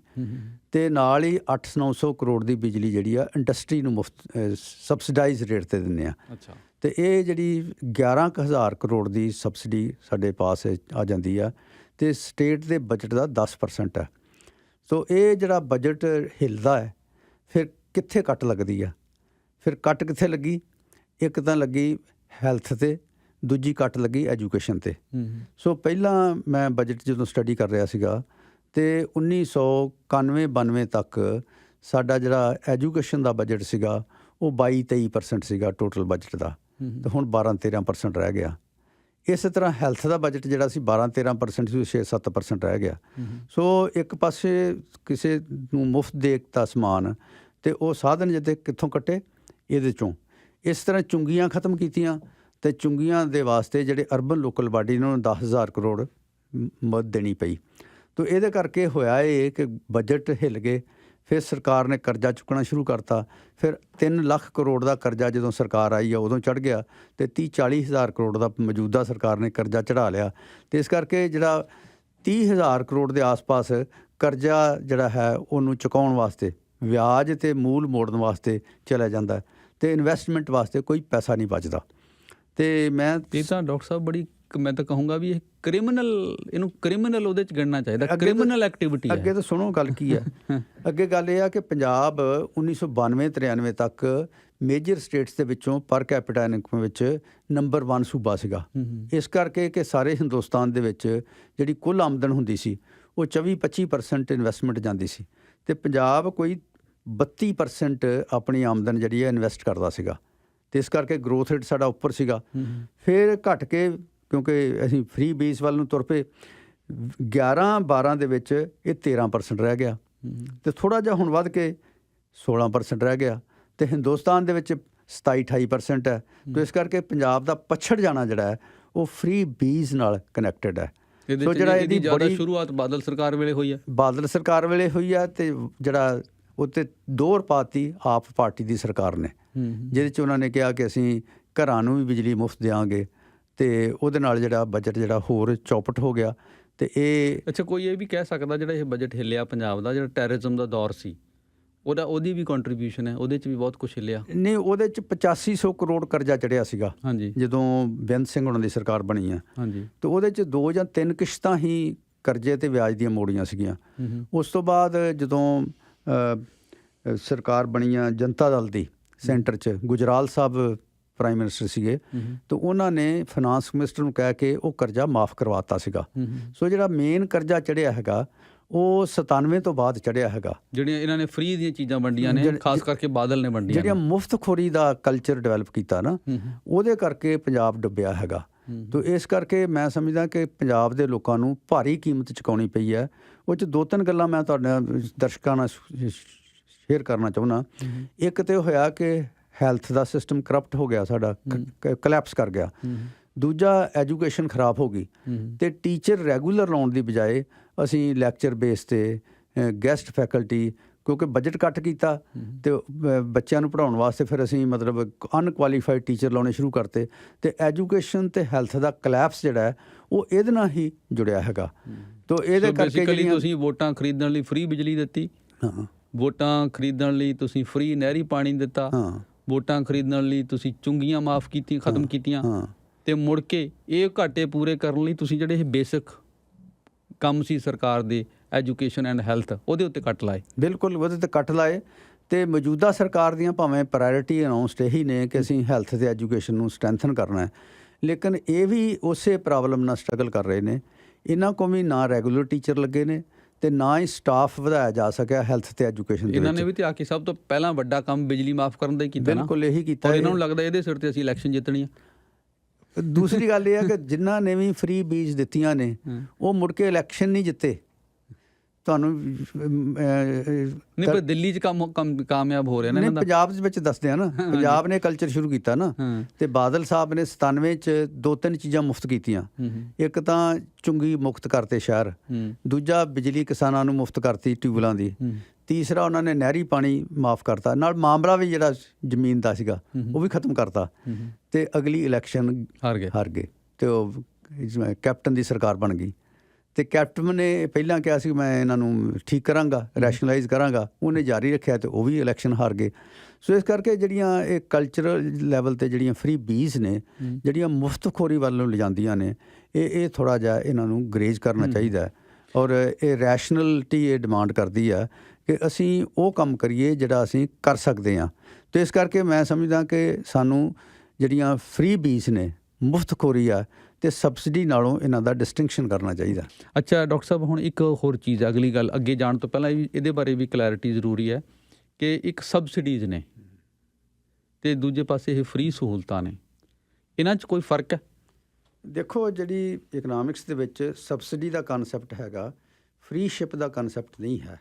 ਤੇ ਨਾਲ ਹੀ 800-900 ਕਰੋੜ ਦੀ ਬਿਜਲੀ ਜਿਹੜੀ ਆ ਇੰਡਸਟਰੀ ਨੂੰ ਮੁਫਤ ਸਬਸਿਡਾਈਜ਼ ਰੇਟ ਤੇ ਦਿੰਦੇ ਆ। ਅੱਛਾ। ਤੇ ਇਹ ਜਿਹੜੀ 11,000 ਕਰੋੜ ਦੀ ਸਬਸਿਡੀ ਸਾਡੇ ਪਾਸ ਆ ਜਾਂਦੀ ਆ ਤੇ ਸਟੇਟ ਦੇ ਬਜਟ ਦਾ 10% ਹੈ। ਸੋ ਇਹ ਜਿਹੜਾ ਬਜਟ ਹਿੱਲਦਾ ਹੈ ਫਿਰ ਕਿੱਥੇ ਕੱਟ ਲੱਗਦੀ ਆ? ਫਿਰ ਕੱਟ ਕਿੱਥੇ ਲੱਗੀ? ਇੱਕ ਤਾਂ ਲੱਗੀ ਹੈਲਥ ਤੇ, ਦੂਜੀ ਕੱਟ ਲੱਗੀ ਐਜੂਕੇਸ਼ਨ ਤੇ। ਸੋ ਪਹਿਲਾਂ ਮੈਂ ਬਜਟ ਜਦੋਂ ਸਟੱਡੀ ਕਰ ਰਿਹਾ ਸੀਗਾ ਤੇ 1991-92 ਤੱਕ ਸਾਡਾ ਜਿਹੜਾ ਐਜੂਕੇਸ਼ਨ ਦਾ ਬਜਟ ਸੀਗਾ ਉਹ 22-23% ਸੀਗਾ ਟੋਟਲ ਬਜਟ ਦਾ, ਤੇ ਹੁਣ 12-13% ਰਹਿ ਗਿਆ। ਇਸੇ ਤਰ੍ਹਾਂ ਹੈਲਥ ਦਾ ਬਜਟ ਜਿਹੜਾ ਸੀ 12-13% ਸੀ, 6-7% ਰਹਿ ਗਿਆ। ਸੋ ਇੱਕ ਪਾਸੇ ਕਿਸੇ ਨੂੰ ਮੁਫਤ ਦੇ ਦਿੱਤਾ ਸਮਾਨ ਤੇ ਉਹ ਸਾਧਨ ਜਿੱਤੇ ਕਿੱਥੋਂ ਕੱਟੇ? ਇਹਦੇ ਚੋਂ। ਇਸ ਤਰ੍ਹਾਂ ਚੁੰਗੀਆਂ ਖਤਮ ਕੀਤੀਆਂ ਤੇ ਚੁੰਗੀਆਂ ਦੇ ਵਾਸਤੇ ਜਿਹੜੇ ਅਰਬਨ ਲੋਕਲ ਬਾਡੀ ਇਹਨਾਂ ਨੂੰ 10,000 ਕਰੋੜ ਮਦਦ ਦੇਣੀ ਪਈ। ਤੋ ਇਹਦੇ ਕਰਕੇ ਹੋਇਆ ਇਹ ਕਿ ਬਜਟ ਹਿੱਲ ਗਏ। ਫਿਰ ਸਰਕਾਰ ਨੇ ਕਰਜ਼ਾ ਚੁੱਕਣਾ ਸ਼ੁਰੂ ਕਰਤਾ। ਫਿਰ 3 ਲੱਖ ਕਰੋੜ ਦਾ ਕਰਜ਼ਾ ਜਦੋਂ ਸਰਕਾਰ ਆਈ ਆ ਉਦੋਂ ਚੜ੍ਹ ਗਿਆ ਤੇ 30-40 ਹਜ਼ਾਰ ਕਰੋੜ ਦਾ ਮੌਜੂਦਾ ਸਰਕਾਰ ਨੇ ਕਰਜ਼ਾ ਚੜ੍ਹਾ ਲਿਆ। ਤੇ ਇਸ ਕਰਕੇ ਜਿਹੜਾ 30,000 ਕਰੋੜ ਦੇ ਆਸ-ਪਾਸ ਕਰਜ਼ਾ ਜਿਹੜਾ ਹੈ ਉਹਨੂੰ ਚੁਕਾਉਣ ਵਾਸਤੇ, ਵਿਆਜ ਤੇ ਮੂਲ ਮੋੜਨ ਵਾਸਤੇ ਚਲਾ ਜਾਂਦਾ ਤੇ ਇਨਵੈਸਟਮੈਂਟ ਵਾਸਤੇ ਕੋਈ ਪੈਸਾ ਨਹੀਂ ਬਚਦਾ। ਤੇ ਮੈਂ ਇਹ ਤਾਂ ਡਾਕਟਰ ਸਾਹਿਬ ਬੜੀ, ਮੈਂ ਤਾਂ ਕਹੂੰਗਾ ਵੀ ਇਹ ਇਹਨੂੰ ਕ੍ਰਿਮੀਨਲ ਉਹਦੇ ਚ ਗਿਣਨਾ ਚਾਹੀਦਾ, ਕ੍ਰਿਮੀਨਲ ਐਕਟੀਵਿਟੀ ਹੈ। ਅੱਗੇ ਤਾਂ ਸੁਣੋ ਗੱਲ ਕੀ ਹੈ। ਅੱਗੇ ਗੱਲ ਇਹ ਆ ਕਿ ਪੰਜਾਬ 1992-93 ਤੱਕ ਮੇਜਰ ਸਟੇਟਸ ਦੇ ਵਿੱਚੋਂ ਪਰ ਕੈਪੀਟਾ ਇਨਕਮ ਵਿੱਚ ਨੰਬਰ 1 ਸੂਬਾ ਸੀਗਾ। ਇਸ ਕਰਕੇ ਕਿ ਸਾਰੇ ਹਿੰਦੁਸਤਾਨ ਦੇ ਵਿੱਚ ਜਿਹੜੀ ਕੁੱਲ ਆਮਦਨ ਹੁੰਦੀ ਸੀ ਉਹ 24-25% ਇਨਵੈਸਟਮੈਂਟ ਜਾਂਦੀ ਸੀ ਤੇ ਪੰਜਾਬ ਕੋਈ 32% ਆਪਣੀ ਆਮਦਨ ਜਿਹੜੀ ਹੈ ਇਨਵੈਸਟ ਕਰਦਾ ਸੀਗਾ। ਤੇ ਇਸ ਕਰਕੇ ਗਰੋਥ ਰੇਟ ਸਾਡਾ ਉੱਪਰ ਸੀਗਾ। ਫਿਰ ਘਟ ਕੇ ਕਿਉਂਕਿ ਅਸੀਂ ਫ੍ਰੀ ਬੇਸ ਵੱਲ ਨੂੰ ਤੁਰ ਪਏ, 11-12 ਦੇ ਵਿੱਚ ਇਹ 13% ਰਹਿ ਗਿਆ ਤੇ ਥੋੜ੍ਹਾ ਜਿਹਾ ਹੁਣ ਵੱਧ ਕੇ 16% ਰਹਿ ਗਿਆ ਤੇ ਹਿੰਦੁਸਤਾਨ ਦੇ ਵਿੱਚ 27-28% ਹੈ। ਤੇ ਇਸ ਕਰਕੇ ਪੰਜਾਬ ਦਾ ਪਛੜ ਜਾਣਾ ਜਿਹੜਾ ਹੈ ਉਹ ਫ੍ਰੀ ਬੀਜ਼ ਨਾਲ ਕਨੈਕਟਡ ਹੈ। ਸੋ ਜਿਹੜਾ ਇਹਦੀ ਬੜੀ ਸ਼ੁਰੂਆਤ ਬਾਦਲ ਸਰਕਾਰ ਵੇਲੇ ਹੋਈ ਹੈ। ਬਾਦਲ ਸਰਕਾਰ ਵੇਲੇ ਹੋਈ ਹੈ ਤੇ ਜਿਹੜਾ ਉੱਤੇ ਦੋਹਰ ਪਾਤੀ ਆਪ ਪਾਰਟੀ ਦੀ ਸਰਕਾਰ ਨੇ, ਜਿਹਦੇ 'ਚ ਉਹਨਾਂ ਨੇ ਕਿਹਾ ਕਿ ਅਸੀਂ ਘਰਾਂ ਨੂੰ ਵੀ ਬਿਜਲੀ ਮੁਫਤ ਦਿਆਂਗੇ ਤੇ ਉਹਦੇ ਨਾਲ ਜਿਹੜਾ ਬਜਟ ਜਿਹੜਾ ਹੋਰ ਚੌਪਟ ਹੋ ਗਿਆ। ਤੇ ਇਹ ਅੱਛਾ, ਕੋਈ ਇਹ ਵੀ ਕਹਿ ਸਕਦਾ ਜਿਹੜਾ ਇਹ ਬਜਟ ਹਿੱਲਿਆ ਪੰਜਾਬ ਦਾ, ਜਿਹੜਾ ਟੈਰਰਿਜ਼ਮ ਦਾ ਦੌਰ ਸੀ ਉਹਦੀ ਵੀ ਕੰਟਰੀਬਿਊਸ਼ਨ ਹੈ, ਉਹਦੇ 'ਚ ਵੀ ਬਹੁਤ ਕੁਛ ਹਿੱਲਿਆ। ਨਹੀਂ, ਉਹਦੇ 'ਚ 8500 ਕਰੋੜ ਕਰਜ਼ਾ ਚੜਿਆ ਸੀਗਾ। ਹਾਂਜੀ। ਜਦੋਂ ਬੇਅੰਤ ਸਿੰਘ ਉਹਨਾਂ ਦੀ ਸਰਕਾਰ ਬਣੀ ਆ। ਹਾਂਜੀ। ਤੇ ਉਹਦੇ 'ਚ 2 ਜਾਂ 3 ਕਿਸ਼ਤਾਂ ਹੀ ਕਰਜ਼ੇ ਤੇ ਵਿਆਜ ਦੀਆਂ ਮੋੜੀਆਂ ਸੀਗੀਆਂ। ਉਸ ਤੋਂ ਬਾਅਦ ਜਦੋਂ ਸਰਕਾਰ ਬਣੀ ਆ ਜਨਤਾ ਦਲ ਦੀ ਸੈਂਟਰ 'ਚ, ਗੁਜਰਾਲ ਸਾਹਿਬ ਪ੍ਰਾਈਮ ਮਿਨਿਸਟਰ ਸੀਗੇ, ਤਾਂ ਉਹਨਾਂ ਨੇ ਫਾਈਨਾਂਸ ਮਿਨਿਸਟਰ ਨੂੰ ਕਹਿ ਕੇ ਉਹ ਕਰਜ਼ਾ ਮਾਫ ਕਰਵਾਤਾ ਸੀਗਾ। ਸੋ ਜਿਹੜਾ ਮੇਨ ਕਰਜ਼ਾ ਚੜ੍ਹਿਆ ਹੈਗਾ ਉਹ 97 ਤੋਂ ਬਾਅਦ ਚੜ੍ਹਿਆ ਹੈਗਾ। ਜਿਹੜੀਆਂ ਇਹਨਾਂ ਨੇ ਫ੍ਰੀ ਦੀਆਂ ਚੀਜ਼ਾਂ ਵੰਡੀਆਂ ਨੇ, ਖਾਸ ਕਰਕੇ ਬਾਦਲ ਨੇ ਵੰਡੀਆਂ, ਜਿਹੜੀਆਂ ਮੁਫਤਖੋਰੀ ਦਾ ਕਲਚਰ ਡਿਵੈਲਪ ਕੀਤਾ ਨਾ, ਉਹਦੇ ਕਰਕੇ ਪੰਜਾਬ ਡੁੱਬਿਆ ਹੈਗਾ। ਤੋ ਇਸ ਕਰਕੇ ਮੈਂ ਸਮਝਦਾ ਕਿ ਪੰਜਾਬ ਦੇ ਲੋਕਾਂ ਨੂੰ ਭਾਰੀ ਕੀਮਤ ਚੁਕਾਉਣੀ ਪਈ ਹੈ। ਉਹ 'ਚ 2-3 ਗੱਲਾਂ ਮੈਂ ਤੁਹਾਡੇ ਦਰਸ਼ਕਾਂ ਨਾਲ ਸ਼ੇਅਰ ਕਰਨਾ ਚਾਹੁੰਦਾ। ਇੱਕ ਤੇ ਹੋਇਆ ਕਿ ਹੈਲਥ ਦਾ ਸਿਸਟਮ ਕਰਪਟ ਹੋ ਗਿਆ, ਸਾਡਾ ਕਲੈਪਸ ਕਰ ਗਿਆ। ਦੂਜਾ, ਐਜੂਕੇਸ਼ਨ ਖਰਾਬ ਹੋ ਗਈ ਤੇ ਟੀਚਰ ਰੈਗੂਲਰ ਲਾਉਣ ਦੀ ਬਜਾਏ ਅਸੀਂ ਲੈਕਚਰ ਬੇਸ ਤੇ ਗੈਸਟ ਫੈਕਲਟੀ, ਕਿਉਂਕਿ ਬਜਟ ਕੱਟ ਕੀਤਾ ਤੇ ਬੱਚਿਆਂ ਨੂੰ ਪੜ੍ਹਾਉਣ ਵਾਸਤੇ ਫਿਰ ਅਸੀਂ ਮਤਲਬ ਅਨਕੁਆਲੀਫਾਈਡ ਟੀਚਰ ਲਾਉਣੇ ਸ਼ੁਰੂ ਕਰਤੇ ਤੇ ਐਜੂਕੇਸ਼ਨ ਤੇ ਹੈਲਥ ਦਾ ਕਲੈਪਸ ਜਿਹੜਾ ਹੈ ਉਹ ਇਹਦੇ ਨਾਲ ਹੀ ਜੁੜਿਆ ਹੈਗਾ। ਤੋ ਇਹਦੇ ਕਰਕੇ ਤੁਸੀਂ ਵੋਟਾਂ ਖਰੀਦਣ ਲਈ ਫ੍ਰੀ ਬਿਜਲੀ ਦਿੱਤੀ, ਵੋਟਾਂ ਖਰੀਦਣ ਲਈ ਤੁਸੀਂ ਫ੍ਰੀ ਨਹਿਰੀ ਪਾਣੀ ਦਿੱਤਾ, ਵੋਟਾਂ ਖਰੀਦਣ ਲਈ ਤੁਸੀਂ ਚੁੰਗੀਆਂ ਮਾਫ ਕੀਤੀਆਂ, ਖਤਮ ਕੀਤੀਆਂ, ਤੇ ਮੁੜ ਕੇ ਇਹ ਘਾਟੇ ਪੂਰੇ ਕਰਨ ਲਈ ਤੁਸੀਂ ਜਿਹੜੇ ਇਹ ਬੇਸਿਕ ਕੰਮ ਸੀ ਸਰਕਾਰ ਦੇ, ਐਜੂਕੇਸ਼ਨ ਐਂਡ ਹੈਲਥ, ਉਹਦੇ ਉੱਤੇ ਕੱਟ ਲਾਏ। ਬਿਲਕੁਲ, ਉਹਦੇ 'ਤੇ ਕੱਟ ਲਾਏ। ਤੇ ਮੌਜੂਦਾ ਸਰਕਾਰ ਦੀਆਂ ਭਾਵੇਂ ਪ੍ਰਾਇਰਟੀ ਅਨਾਊਂਸਡ ਇਹੀ ਨੇ ਕਿ ਅਸੀਂ ਹੈਲਥ ਤੇ ਐਜੂਕੇਸ਼ਨ ਨੂੰ ਸਟਰੈਂਥਨ ਕਰਨਾ ਹੈ, ਲੇਕਿਨ ਇਹ ਵੀ ਉਸੇ ਪ੍ਰੋਬਲਮ ਨਾਲ ਸਟਰਗਲ ਕਰ ਰਹੇ ਨੇ। ਇਹਨਾਂ ਕੋਲ ਵੀ ਨਾ ਰੈਗੂਲਰ ਟੀਚਰ ਲੱਗੇ ਨੇ ਤੇ ਨਾ ਹੀ ਸਟਾਫ ਵਧਾਇਆ ਜਾ ਸਕਿਆ ਹੈਲਥ ਤੇ ਐਜੂਕੇਸ਼ਨ ਦੇ ਵਿੱਚ। ਇਹਨਾਂ ਨੇ ਵੀ ਤੇ ਆ ਕੇ ਸਭ ਤੋਂ ਪਹਿਲਾਂ ਵੱਡਾ ਕੰਮ ਬਿਜਲੀ ਮਾਫ ਕਰਨ ਦਾ ਹੀ ਕੀਤਾ। ਬਿਲਕੁਲ ਇਹੀ ਕੀਤਾ। ਔਰ ਇਹਨਾਂ ਨੂੰ ਲੱਗਦਾ ਇਹਦੇ ਸਿਰ ਤੇ ਅਸੀਂ ਇਲੈਕਸ਼ਨ ਜਿੱਤਣੀ ਆ। ਦੂਸਰੀ ਗੱਲ ਇਹ ਹੈ ਕਿ ਜਿਨ੍ਹਾਂ ਨੇ ਵੀ ਫ੍ਰੀ ਬੀਜ ਦਿੱਤੀਆਂ ਨੇ ਉਹ ਮੁੜ ਕੇ ਇਲੈਕਸ਼ਨ ਨਹੀਂ ਜਿੱਤੇ। ਤੁਹਾਨੂੰ ਨਹੀਂ ਪਰ ਦਿੱਲੀ 'ਚ ਕਾਮਯਾਬ ਹੋ ਰਿਹਾ ਨਾ ਨਹੀਂ, ਇਹਨਾਂ ਦਾ। ਪੰਜਾਬ ਦੇ ਵਿੱਚ ਦੱਸਦੇ ਆ ਨਾ, ਪੰਜਾਬ ਨੇ ਕਲਚਰ ਸ਼ੁਰੂ ਕੀਤਾ ਨਾ, ਤੇ ਬਾਦਲ ਸਾਹਿਬ ਨੇ 97 ਚ 2-3 ਚੀਜ਼ਾਂ ਮੁਫਤ ਕੀਤੀਆਂ। ਇੱਕ ਤਾਂ ਚੁੰਗੀ ਮੁਕਤ ਕਰਤੇ ਸ਼ਹਿਰ, ਦੂਜਾ ਬਿਜਲੀ ਕਿਸਾਨਾਂ ਨੂੰ ਮੁਫਤ ਕਰਤੀ ਟਿਊਬਵੈਲਾਂ ਦੀ, ਤੀਸਰਾ ਉਹਨਾਂ ਨੇ ਨਹਿਰੀ ਪਾਣੀ ਮਾਫ ਕਰਤਾ, ਨਾਲ ਮਾਮਲਾ ਵੀ ਜਿਹੜਾ ਜ਼ਮੀਨ ਦਾ ਸੀਗਾ ਉਹ ਵੀ ਖਤਮ ਕਰਤਾ। ਤੇ ਅਗਲੀ ਇਲੈਕਸ਼ਨ ਹਾਰ ਗਏ ਤੇ ਉਹ ਕੈਪਟਨ ਦੀ ਸਰਕਾਰ ਬਣ ਗਈ। ਤੇ ਕੈਪਟਨ ਨੇ ਪਹਿਲਾਂ ਕਿਹਾ ਸੀ ਮੈਂ ਇਹਨਾਂ ਨੂੰ ਠੀਕ ਕਰਾਂਗਾ, ਰੈਸ਼ਨਲਾਈਜ਼ ਕਰਾਂਗਾ, ਉਹਨੇ ਜਾਰੀ ਰੱਖਿਆ ਤੇ ਉਹ ਵੀ ਇਲੈਕਸ਼ਨ ਹਾਰ ਗਏ। ਸੋ ਇਸ ਕਰਕੇ ਜਿਹੜੀਆਂ ਇਹ ਕਲਚਰਲ ਲੈਵਲ ਤੇ ਜਿਹੜੀਆਂ ਫਰੀ ਬੀਜ਼ ਨੇ, ਜਿਹੜੀਆਂ ਮੁਫਤਖੋਰੀ ਵੱਲ ਨੂੰ ਲਿਜਾਂਦੀਆਂ ਨੇ, ਇਹ ਥੋੜ੍ਹਾ ਜਿਹਾ ਇਹਨਾਂ ਨੂੰ ਗਰੇਜ ਕਰਨਾ ਚਾਹੀਦਾ। ਔਰ ਇਹ ਰੈਸ਼ਨਲਟੀ ਇਹ ਡਿਮਾਂਡ ਕਰਦੀ ਆ ਕਿ ਅਸੀਂ ਉਹ ਕੰਮ ਕਰੀਏ ਜਿਹੜਾ ਅਸੀਂ ਕਰ ਸਕਦੇ ਹਾਂ। ਤੇ ਇਸ ਕਰਕੇ ਮੈਂ ਸਮਝਦਾ ਕਿ ਸਾਨੂੰ ਜਿਹੜੀਆਂ ਫਰੀ ਬੀਜ਼ ਨੇ, ਮੁਫਤਖੋਰੀ ਆ ਤੇ ਸਬਸਿਡੀ ਨਾਲੋਂ ਇਹਨਾਂ ਦਾ ਡਿਸਟਿੰਕਸ਼ਨ ਕਰਨਾ ਚਾਹੀਦਾ। ਅੱਛਾ ਡਾਕਟਰ ਸਾਹਿਬ, ਹੁਣ ਇੱਕ ਹੋਰ ਚੀਜ਼, ਅਗਲੀ ਗੱਲ ਅੱਗੇ ਜਾਣ ਤੋਂ ਪਹਿਲਾਂ ਇਹਦੇ ਬਾਰੇ ਵੀ ਕਲੈਰਿਟੀ ਜ਼ਰੂਰੀ ਹੈ ਕਿ ਇੱਕ ਸਬਸਿਡੀਜ਼ ਨੇ ਤੇ ਦੂਜੇ ਪਾਸੇ ਇਹ ਫ੍ਰੀ ਸਹੂਲਤਾਂ ਨੇ, ਇਹਨਾਂ 'ਚ ਕੋਈ ਫਰਕ ਹੈ? ਦੇਖੋ, ਜਿਹੜੀ ਇਕਨੋਮਿਕਸ ਦੇ ਵਿੱਚ ਸਬਸਿਡੀ ਦਾ ਕਨਸੈਪਟ ਹੈਗਾ, ਫ੍ਰੀ ਸ਼ਿਪ ਦਾ ਕਨਸੈਪਟ ਨਹੀਂ ਹੈ।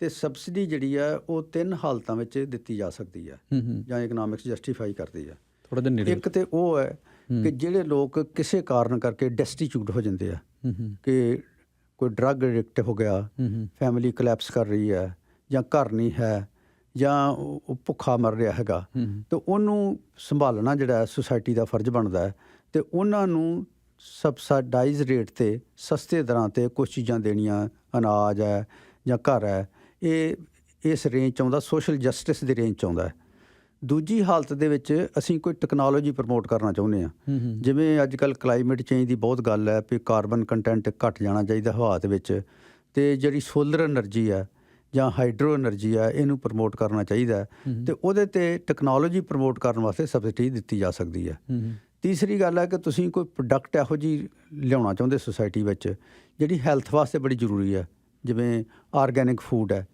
ਤੇ ਸਬਸਿਡੀ ਜਿਹੜੀ ਹੈ ਉਹ 3 ਹਾਲਤਾਂ ਵਿੱਚ ਦਿੱਤੀ ਜਾ ਸਕਦੀ ਹੈ ਜਾਂ ਇਕਨੋਮਿਕਸ ਜਸਟੀਫਾਈ ਕਰਦੀ ਹੈ। ਥੋੜਾ ਜਿਹਾ ਨੇੜੇ। ਇੱਕ ਤੇ ਉਹ ਹੈ ਕਿ ਜਿਹੜੇ ਲੋਕ ਕਿਸੇ ਕਾਰਨ ਕਰਕੇ ਡੈਸਟੀਚਿਊਟ ਹੋ ਜਾਂਦੇ ਆ, ਕਿ ਕੋਈ ਡਰੱਗ ਐਡਿਕਟ ਹੋ ਗਿਆ, ਫੈਮਿਲੀ ਕੋਲੈਪਸ ਕਰ ਰਹੀ ਹੈ, ਜਾਂ ਘਰ ਨਹੀਂ ਹੈ, ਜਾਂ ਉਹ ਭੁੱਖਾ ਮਰ ਰਿਹਾ ਹੈਗਾ, ਤੇ ਉਹਨੂੰ ਸੰਭਾਲਣਾ ਜਿਹੜਾ ਸੁਸਾਇਟੀ ਦਾ ਫਰਜ਼ ਬਣਦਾ ਹੈ। ਤੇ ਉਹਨਾਂ ਨੂੰ ਸਬਸਿਡਾਈਜ਼ ਰੇਟ 'ਤੇ ਸਸਤੇ ਦਰਾਂ 'ਤੇ ਕੁਝ ਚੀਜ਼ਾਂ ਦੇਣੀਆਂ, ਅਨਾਜ ਹੈ ਜਾਂ ਘਰ ਹੈ, ਇਹ ਇਸ ਰੇਂਜ 'ਚ ਆਉਂਦਾ, ਸੋਸ਼ਲ ਜਸਟਿਸ ਦੀ ਰੇਂਜ 'ਚ ਆਉਂਦਾ ਹੈ। ਦੂਜੀ ਹਾਲਤ ਦੇ ਵਿੱਚ ਅਸੀਂ ਕੋਈ ਟੈਕਨੋਲੋਜੀ ਪ੍ਰਮੋਟ ਕਰਨਾ ਚਾਹੁੰਦੇ ਹਾਂ, ਜਿਵੇਂ ਅੱਜ ਕੱਲ੍ਹ ਕਲਾਈਮੇਟ ਚੇਂਜ ਦੀ ਬਹੁਤ ਗੱਲ ਹੈ ਵੀ ਕਾਰਬਨ ਕੰਟੈਂਟ ਘੱਟ ਜਾਣਾ ਚਾਹੀਦਾ ਹਵਾ ਦੇ ਵਿੱਚ, ਤੇ ਜਿਹੜੀ ਸੋਲਰ ਐਨਰਜੀ ਹੈ ਜਾਂ ਹਾਈਡਰੋ ਐਨਰਜੀ ਹੈ ਇਹਨੂੰ ਪ੍ਰਮੋਟ ਕਰਨਾ ਚਾਹੀਦਾ। ਤੇ ਉਹਦੇ 'ਤੇ ਟੈਕਨੋਲੋਜੀ ਪ੍ਰਮੋਟ ਕਰਨ ਵਾਸਤੇ ਸਬਸਿਡੀ ਦਿੱਤੀ ਜਾ ਸਕਦੀ ਹੈ। ਤੀਸਰੀ ਗੱਲ ਹੈ ਕਿ ਤੁਸੀਂ ਕੋਈ ਪ੍ਰੋਡਕਟ ਇਹੋ ਜਿਹੀ ਲਿਆਉਣਾ ਚਾਹੁੰਦੇ ਸੁਸਾਇਟੀ ਵਿੱਚ ਜਿਹੜੀ ਹੈਲਥ ਵਾਸਤੇ ਬੜੀ ਜ਼ਰੂਰੀ ਹੈ, ਜਿਵੇਂ ਆਰਗੈਨਿਕ ਫੂਡ ਹੈ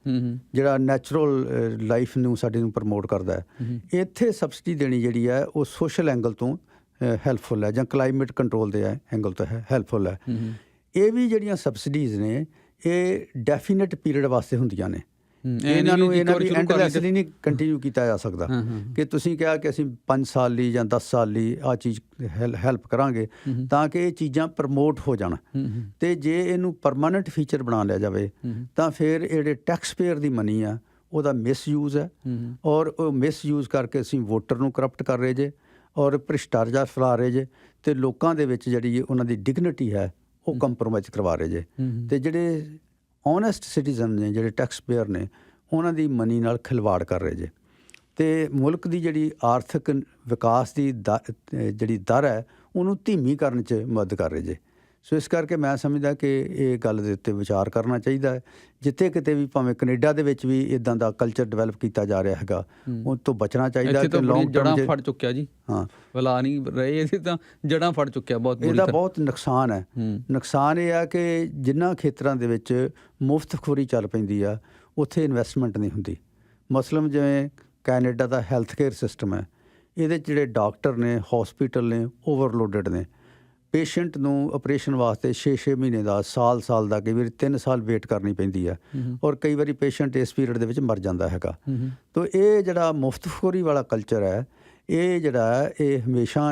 ਜਿਹੜਾ ਨੈਚੁਰਲ ਲਾਈਫ ਨੂੰ ਸਾਡੇ ਨੂੰ ਪ੍ਰਮੋਟ ਕਰਦਾ ਹੈ। ਇੱਥੇ ਸਬਸਿਡੀ ਦੇਣੀ ਜਿਹੜੀ ਹੈ ਉਹ ਸੋਸ਼ਲ ਐਂਗਲ ਤੋਂ ਹੈਲਪਫੁਲ ਹੈ ਜਾਂ ਕਲਾਈਮੇਟ ਕੰਟਰੋਲ ਦੇ ਐਂਗਲ ਤੋਂ ਹੈਲਪਫੁਲ ਹੈ। ਇਹ ਵੀ ਜਿਹੜੀਆਂ ਸਬਸਿਡੀਜ਼ ਨੇ ਇਹ ਡੈਫੀਨਿਟ ਪੀਰੀਅਡ ਵਾਸਤੇ ਹੁੰਦੀਆਂ ਨੇ, ਇਹਨਾਂ ਵੀ ਐਂਡਲੈਸਲੀ ਨਹੀਂ ਕੰਟੀਨਿਊ ਕੀਤਾ ਜਾ ਸਕਦਾ ਕਿ ਤੁਸੀਂ ਕਿਹਾ ਕਿ ਅਸੀਂ 5 ਸਾਲ ਲਈ ਜਾਂ 10 ਸਾਲ ਲਈ ਆਹ ਚੀਜ਼ ਹੈਲਪ ਕਰਾਂਗੇ ਤਾਂ ਕਿ ਇਹ ਚੀਜ਼ਾਂ ਪ੍ਰਮੋਟ ਹੋ ਜਾਣ। ਤੇ ਜੇ ਇਹਨੂੰ ਪਰਮਾਨੈਂਟ ਫੀਚਰ ਬਣਾ ਲਿਆ ਜਾਵੇ ਤਾਂ ਫਿਰ ਇਹ ਜਿਹੜੇ ਟੈਕਸ ਪੇਅਰ ਦੀ ਮਨੀ ਆ ਉਹਦਾ ਮਿਸਯੂਜ਼ ਹੈ, ਔਰ ਉਹ ਮਿਸਯੂਜ਼ ਕਰਕੇ ਅਸੀਂ ਵੋਟਰ ਨੂੰ ਕਰਪਟ ਕਰ ਰਹੇ ਜੇ ਔਰ ਭ੍ਰਿਸ਼ਟਾਚਾਰ ਫੈਲਾ ਰਹੇ ਜੇ, ਤੇ ਲੋਕਾਂ ਦੇ ਵਿੱਚ ਜਿਹੜੀ ਉਹਨਾਂ ਦੀ ਡਿਗਨਿਟੀ ਹੈ ਉਹ ਕੰਪਰੋਮਾਈਜ਼ ਕਰਵਾ ਰਹੇ ਜੇ। ਤੇ ਜਿਹੜੇ ਓਨੈਸਟ ਸਿਟੀਜ਼ਨ ਨੇ, ਜਿਹੜੇ ਟੈਕਸ ਪੇਅਰ ਨੇ, ਉਹਨਾਂ ਦੀ ਮਨੀ ਨਾਲ ਖਿਲਵਾੜ ਕਰ ਰਹੇ ਜੇ, ਤੇ ਮੁਲਕ ਦੀ ਜਿਹੜੀ ਆਰਥਿਕ ਵਿਕਾਸ ਦੀ ਜਿਹੜੀ ਦਰ ਹੈ ਉਹਨੂੰ ਧੀਮੀ ਕਰਨ 'ਚ ਮਦਦ ਕਰ ਰਹੇ ਜੇ। ਸੋ ਇਸ ਕਰਕੇ ਮੈਂ ਸਮਝਦਾ ਕਿ ਇਹ ਗੱਲ ਦੇ ਉੱਤੇ ਵਿਚਾਰ ਕਰਨਾ ਚਾਹੀਦਾ ਹੈ। ਜਿੱਥੇ ਕਿਤੇ ਵੀ, ਭਾਵੇਂ ਕੈਨੇਡਾ ਦੇ ਵਿੱਚ ਵੀ ਇੱਦਾਂ ਦਾ ਕਲਚਰ ਡਿਵੈਲਪ ਕੀਤਾ ਜਾ ਰਿਹਾ ਹੈਗਾ, ਉਹ ਤੋਂ ਬਚਣਾ ਚਾਹੀਦਾ। ਕਿ ਲੌਂਗ ਟਰਮ ਜੜ੍ਹਾਂ ਫੜ ਚੁੱਕਿਆ ਜੀ, ਹਾਂ ਵਲਾ ਨਹੀਂ ਰਹੇ, ਇਹਦੇ ਤਾਂ ਜੜ੍ਹਾਂ ਫੜ ਚੁੱਕਿਆ ਬਹੁਤ। ਇਹਦਾ ਬਹੁਤ ਨੁਕਸਾਨ ਹੈ। ਨੁਕਸਾਨ ਇਹ ਆ ਕਿ ਜਿਨ੍ਹਾਂ ਖੇਤਰਾਂ ਦੇ ਵਿੱਚ ਮੁਫਤਖੋਰੀ ਚੱਲ ਪੈਂਦੀ ਆ ਉੱਥੇ ਇਨਵੈਸਟਮੈਂਟ ਨਹੀਂ ਹੁੰਦੀ। ਮਸਲਨ ਜਿਵੇਂ ਕੈਨੇਡਾ ਦਾ ਹੈਲਥ ਕੇਅਰ ਸਿਸਟਮ ਹੈ, ਇਹਦੇ 'ਚ ਜਿਹੜੇ ਡਾਕਟਰ ਨੇ, ਹੌਸਪੀਟਲ ਨੇ, ਓਵਰਲੋਡਡ ਨੇ। ਪੇਸ਼ੈਂਟ ਨੂੰ ਆਪਰੇਸ਼ਨ ਵਾਸਤੇ 6-6 ਮਹੀਨੇ ਦਾ, ਸਾਲ ਦਾ, ਕਈ ਵਾਰੀ 3 ਸਾਲ ਵੇਟ ਕਰਨੀ ਪੈਂਦੀ ਹੈ, ਔਰ ਕਈ ਵਾਰੀ ਪੇਸ਼ੈਂਟ ਇਸ ਪੀਰੀਅਡ ਦੇ ਵਿੱਚ ਮਰ ਜਾਂਦਾ ਹੈਗਾ। ਤਾਂ ਇਹ ਜਿਹੜਾ ਮੁਫਤਖੋਰੀ ਵਾਲਾ ਕਲਚਰ ਹੈ, ਇਹ ਜਿਹੜਾ ਇਹ ਹਮੇਸ਼ਾ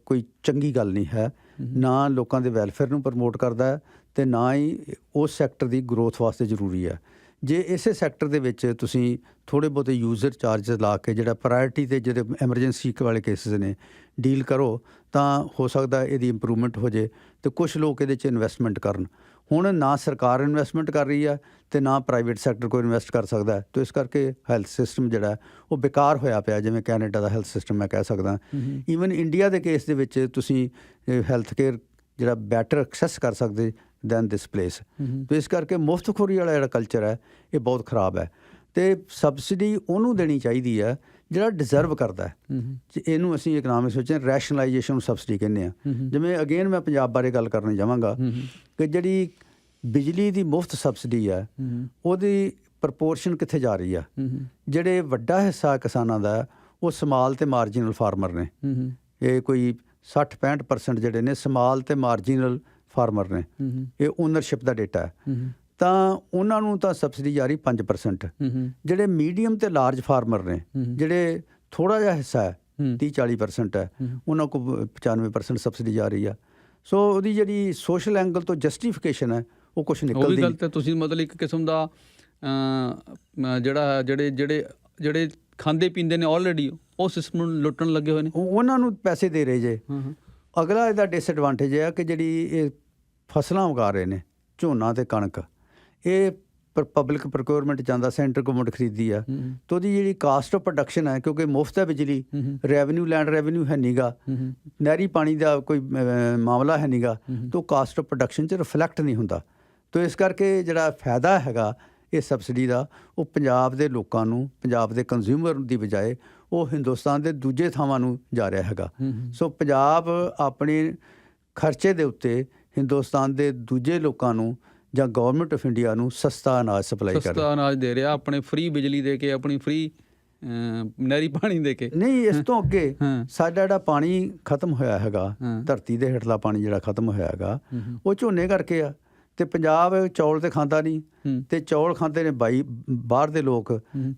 ਕੋਈ ਚੰਗੀ ਗੱਲ ਨਹੀਂ ਹੈ, ਨਾ ਲੋਕਾਂ ਦੇ ਵੈਲਫੇਅਰ ਨੂੰ ਪ੍ਰਮੋਟ ਕਰਦਾ ਅਤੇ ਨਾ ਹੀ ਉਸ ਸੈਕਟਰ ਦੀ ਗਰੋਥ ਵਾਸਤੇ ਜ਼ਰੂਰੀ ਹੈ। ਜੇ ਇਸੇ ਸੈਕਟਰ ਦੇ ਵਿੱਚ ਤੁਸੀਂ ਥੋੜ੍ਹੇ ਬਹੁਤੇ ਯੂਜ਼ਰ ਚਾਰਜਸ ਲਾ ਕੇ ਜਿਹੜਾ ਪ੍ਰਾਇਰਟੀ 'ਤੇ ਜਿਹੜੇ ਐਮਰਜੈਂਸੀ ਵਾਲੇ ਕੇਸਿਸ ਨੇ ਡੀਲ ਕਰੋ ਤਾਂ ਹੋ ਸਕਦਾ ਇਹਦੀ ਇੰਪਰੂਵਮੈਂਟ ਹੋ ਜੇ ਅਤੇ ਕੁਛ ਲੋਕ ਇਹਦੇ 'ਚ ਇਨਵੈਸਟਮੈਂਟ ਕਰਨ। ਹੁਣ ਨਾ ਸਰਕਾਰ ਇਨਵੈਸਟਮੈਂਟ ਕਰ ਰਹੀ ਹੈ ਅਤੇ ਨਾ ਪ੍ਰਾਈਵੇਟ ਸੈਕਟਰ ਕੋਈ ਇਨਵੈਸਟ ਕਰ ਸਕਦਾ ਹੈ, ਅਤੇ ਇਸ ਕਰਕੇ ਹੈਲਥ ਸਿਸਟਮ ਜਿਹੜਾ ਉਹ ਬੇਕਾਰ ਹੋਇਆ ਪਿਆ, ਜਿਵੇਂ ਕੈਨੇਡਾ ਦਾ ਹੈਲਥ ਸਿਸਟਮ ਮੈਂ ਕਹਿ ਸਕਦਾ। ਈਵਨ ਇੰਡੀਆ ਦੇ ਕੇਸ ਦੇ ਵਿੱਚ ਤੁਸੀਂ ਹੈਲਥ ਕੇਅਰ ਜਿਹੜਾ ਬੈਟਰ ਐਕਸੈਸ ਕਰ ਸਕਦੇ ਦੈਨ ਦਿਸ ਪਲੇਸ। ਅਤੇ ਇਸ ਕਰਕੇ ਮੁਫਤਖੋਰੀ ਵਾਲਾ ਜਿਹੜਾ ਕਲਚਰ ਹੈ ਇਹ ਬਹੁਤ ਖ਼ਰਾਬ ਹੈ, ਅਤੇ ਸਬਸਿਡੀ ਉਹਨੂੰ ਦੇਣੀ ਚਾਹੀਦੀ ਹੈ ਜਿਹੜਾ ਡਿਜ਼ਰਵ ਕਰਦਾ ਹੈ। ਇਹਨੂੰ ਅਸੀਂ ਇਕਨੋਮਿਕਸ ਵਿੱਚ ਰੈਸ਼ਨਲਾਈਜੇਸ਼ਨ ਨੂੰ ਸਬਸਿਡੀ ਕਹਿੰਦੇ ਹਾਂ। ਜਿਵੇਂ ਅਗੇਨ ਮੈਂ ਪੰਜਾਬ ਬਾਰੇ ਗੱਲ ਕਰਨੀ ਚਾਹਾਂਗਾ ਕਿ ਜਿਹੜੀ ਬਿਜਲੀ ਦੀ ਮੁਫਤ ਸਬਸਿਡੀ ਹੈ ਉਹਦੀ ਪ੍ਰਪੋਰਸ਼ਨ ਕਿੱਥੇ ਜਾ ਰਹੀ ਆ। ਜਿਹੜੇ ਵੱਡਾ ਹਿੱਸਾ ਕਿਸਾਨਾਂ ਦਾ ਉਹ ਸਮਾਲ ਅਤੇ ਮਾਰਜੀਨਲ ਫਾਰਮਰ ਨੇ, ਇਹ ਕੋਈ 60-65% ਜਿਹੜੇ ਨੇ ਸਮਾਲ ਅਤੇ ਮਾਰਜੀਨਲ ਫਾਰਮਰ ਨੇ। ਇਹ ਓਨਰਸ਼ਿਪ ਦਾ ਡੇਟਾ ਹੈ। ਤਾਂ ਉਹਨਾਂ ਨੂੰ ਤਾਂ ਸਬਸਿਡੀ ਜਾ ਰਹੀ 5%। ਜਿਹੜੇ ਮੀਡੀਅਮ ਤੇ ਲਾਰਜ ਫਾਰਮਰ ਨੇ, ਜਿਹੜੇ ਥੋੜ੍ਹਾ ਜਿਹਾ ਹਿੱਸਾ ਹੈ 30-40% ਹੈ, ਉਹਨਾਂ ਕੋਲ 95% ਸਬਸਿਡੀ ਜਾ ਰਹੀ ਆ। ਸੋ ਉਹਦੀ ਜਿਹੜੀ ਸੋਸ਼ਲ ਐਂਗਲ ਤੋਂ ਜਸਟੀਫਿਕੇਸ਼ਨ ਹੈ ਉਹ ਕੁਛ ਨਿਕਲਦੀ ਨਹੀਂ। ਗੱਲ ਤਾਂ ਤੁਸੀਂ ਮਤਲਬ ਇੱਕ ਕਿਸਮ ਦਾ ਜਿਹੜੇ ਖਾਂਦੇ ਪੀਂਦੇ ਨੇ ਆਲਰੇਡੀ ਉਹ ਸਿਸਟਮ ਨੂੰ ਲੁੱਟਣ ਲੱਗੇ ਹੋਏ ਨੇ, ਉਹਨਾਂ ਨੂੰ ਪੈਸੇ ਦੇ ਰਹੇ ਜੇ। ਅਗਲਾ ਇਹਦਾ ਡਿਸਐਡਵਾਂਟੇਜ ਹੈ ਕਿ ਜਿਹੜੀ ਇਹ ਫਸਲਾਂ ਉਗਾ ਰਹੇ ਨੇ, ਝੋਨਾ ਤੇ ਕਣਕ, ਇਹ ਪਬਲਿਕ ਪ੍ਰੋਕਿਉਰਮੈਂਟ ਜਾਂਦਾ, ਸੈਂਟਰ ਗਵਰਨਮੈਂਟ ਖਰੀਦੀ ਆ, ਤਾਂ ਉਹਦੀ ਜਿਹੜੀ ਕਾਸਟ ਆਫ ਪ੍ਰੋਡਕਸ਼ਨ ਹੈ, ਕਿਉਂਕਿ ਮੁਫਤ ਹੈ ਬਿਜਲੀ, ਰੈਵਨਿਊ ਲੈਂਡ ਰੈਵਨਿਊ ਹੈ ਨੀਗਾ, ਨਹਿਰੀ ਪਾਣੀ ਦਾ ਕੋਈ ਮਾਮਲਾ ਹੈ ਨੀਗਾ, ਤਾਂ ਕਾਸਟ ਆਫ ਪ੍ਰੋਡਕਸ਼ਨ 'ਚ ਰਿਫਲੈਕਟ ਨਹੀਂ ਹੁੰਦਾ। ਤਾਂ ਇਸ ਕਰਕੇ ਜਿਹੜਾ ਫਾਇਦਾ ਹੈਗਾ ਇਹ ਸਬਸਿਡੀ ਦਾ, ਉਹ ਪੰਜਾਬ ਦੇ ਲੋਕਾਂ ਨੂੰ, ਪੰਜਾਬ ਦੇ ਕੰਜ਼ਿਊਮਰ ਦੀ ਬਜਾਏ ਉਹ ਹਿੰਦੁਸਤਾਨ ਦੇ ਦੂਜੇ ਥਾਵਾਂ ਨੂੰ ਜਾ ਰਿਹਾ ਹੈਗਾ। ਸੋ ਪੰਜਾਬ ਆਪਣੇ ਖਰਚੇ ਦੇ ਉੱਤੇ ਹਿੰਦੁਸਤਾਨ ਦੇ ਦੂਜੇ ਲੋਕਾਂ ਨੂੰ ਜਾਂ ਗਵਰਨਮੈਂਟ ਆਫ ਇੰਡੀਆ ਨੂੰ ਸਸਤਾ ਅਨਾਜ ਸਪਲਾਈ ਕਰ ਰਿਹਾ, ਸਸਤਾ ਅਨਾਜ ਦੇ ਰਿਹਾ, ਆਪਣੇ ਫ੍ਰੀ ਬਿਜਲੀ ਦੇ ਕੇ, ਆਪਣੀ ਫ੍ਰੀ ਨਹਿਰੀ ਪਾਣੀ ਦੇ ਕੇ। ਨਹੀਂ, ਇਸ ਤੋਂ ਅੱਗੇ ਸਾਡਾ ਜਿਹੜਾ ਪਾਣੀ ਖਤਮ ਹੋਇਆ ਹੈਗਾ, ਧਰਤੀ ਦੇ ਹੇਠਲਾ ਪਾਣੀ ਜਿਹੜਾ ਖਤਮ ਹੋਇਆ ਹੈਗਾ, ਉਹ ਝੋਨੇ ਕਰਕੇ ਆ। ਤੇ ਪੰਜਾਬ ਚੌਲ ਤੇ ਖਾਂਦਾ ਨਹੀਂ, ਤੇ ਚੌਲ ਖਾਂਦੇ ਨੇ ਬਾਹਰ ਦੇ ਲੋਕ,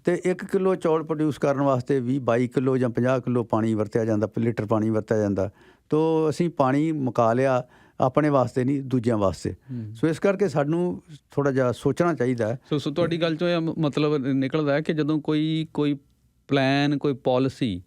ਤੇ 1 ਕਿਲੋ ਚੌਲ ਪ੍ਰੋਡਿਊਸ ਕਰਨ ਵਾਸਤੇ 20-22 ਕਿਲੋ ਜਾਂ 50 ਕਿਲੋ ਪਾਣੀ ਵਰਤਿਆ ਜਾਂਦਾ, ਲੀਟਰ ਪਾਣੀ ਵਰਤਿਆ ਜਾਂਦਾ। ਤੋ ਅਸੀਂ ਪਾਣੀ ਮੁਕਾ ਲਿਆ, ਆਪਣੇ ਵਾਸਤੇ ਨਹੀਂ, ਦੂਜਿਆਂ ਵਾਸਤੇ। ਸੋ ਇਸ ਕਰਕੇ ਸਾਨੂੰ ਥੋੜ੍ਹਾ ਜਿਹਾ ਸੋਚਣਾ ਚਾਹੀਦਾ ਹੈ। ਸੋ ਤੁਹਾਡੀ ਗੱਲ 'ਚੋਂ ਇਹ ਮਤਲਬ ਨਿਕਲਦਾ ਹੈ ਕਿ ਜਦੋਂ ਕੋਈ ਪਲਾਨ, ਕੋਈ ਪਾਲਿਸੀ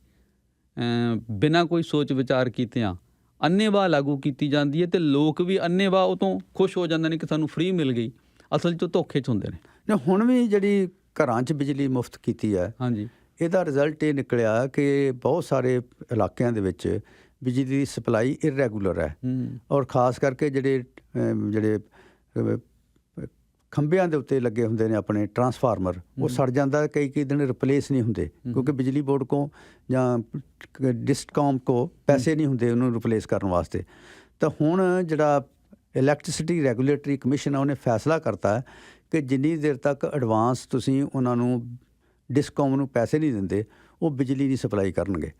ਬਿਨਾਂ ਕੋਈ ਸੋਚ ਵਿਚਾਰ ਕੀਤਿਆਂ ਅੰਨ੍ਹੇਵਾਹ ਲਾਗੂ ਕੀਤੀ ਜਾਂਦੀ ਹੈ, ਤੇ ਲੋਕ ਵੀ ਅੰਨ੍ਹੇਵਾਹ ਉਹ ਤੋਂ ਖੁਸ਼ ਹੋ ਜਾਂਦੇ ਨੇ ਕਿ ਸਾਨੂੰ ਫ੍ਰੀ ਮਿਲ ਗਈ, ਅਸਲ 'ਚ ਧੋਖੇ 'ਚ ਹੁੰਦੇ ਨੇ। ਹੁਣ ਵੀ ਜਿਹੜੀ ਘਰਾਂ 'ਚ ਬਿਜਲੀ ਮੁਫਤ ਕੀਤੀ ਹੈ, ਹਾਂਜੀ, ਇਹਦਾ ਰਿਜ਼ਲਟ ਇਹ ਨਿਕਲਿਆ ਕਿ ਬਹੁਤ ਸਾਰੇ ਇਲਾਕਿਆਂ ਦੇ ਵਿੱਚ ਬਿਜਲੀ ਦੀ ਸਪਲਾਈ ਇਰੈਗੂਲਰ ਹੈ, ਔਰ ਖ਼ਾਸ ਕਰਕੇ ਜਿਹੜੇ ਖੰਭਿਆਂ ਦੇ ਉੱਤੇ ਲੱਗੇ ਹੁੰਦੇ ਨੇ ਆਪਣੇ ਟਰਾਂਸਫਾਰਮਰ, ਉਹ ਸੜ ਜਾਂਦਾ, ਕਈ ਦਿਨ ਰਿਪਲੇਸ ਨਹੀਂ ਹੁੰਦੇ, ਕਿਉਂਕਿ ਬਿਜਲੀ ਬੋਰਡ ਕੋਲ ਜਾਂ ਡਿਸਟਕਾਮ ਕੋਲ ਪੈਸੇ ਨਹੀਂ ਹੁੰਦੇ ਉਹਨੂੰ ਰਿਪਲੇਸ ਕਰਨ ਵਾਸਤੇ। ਤਾਂ ਹੁਣ ਜਿਹੜਾ ਇਲੈਕਟ੍ਰਿਸਿਟੀ ਰੈਗੂਲੇਟਰੀ ਕਮਿਸ਼ਨ ਆ, ਉਹਨੇ ਫੈਸਲਾ ਕਰਤਾ ਕਿ ਜਿੰਨੀ ਦੇਰ ਤੱਕ ਐਡਵਾਂਸ ਤੁਸੀਂ ਉਹਨਾਂ ਨੂੰ ਡਿਸਕਾਮ ਨੂੰ ਪੈਸੇ ਨਹੀਂ ਦਿੰਦੇ, ਉਹ ਬਿਜਲੀ ਦੀ ਸਪਲਾਈ ਕਰਨਗੇ।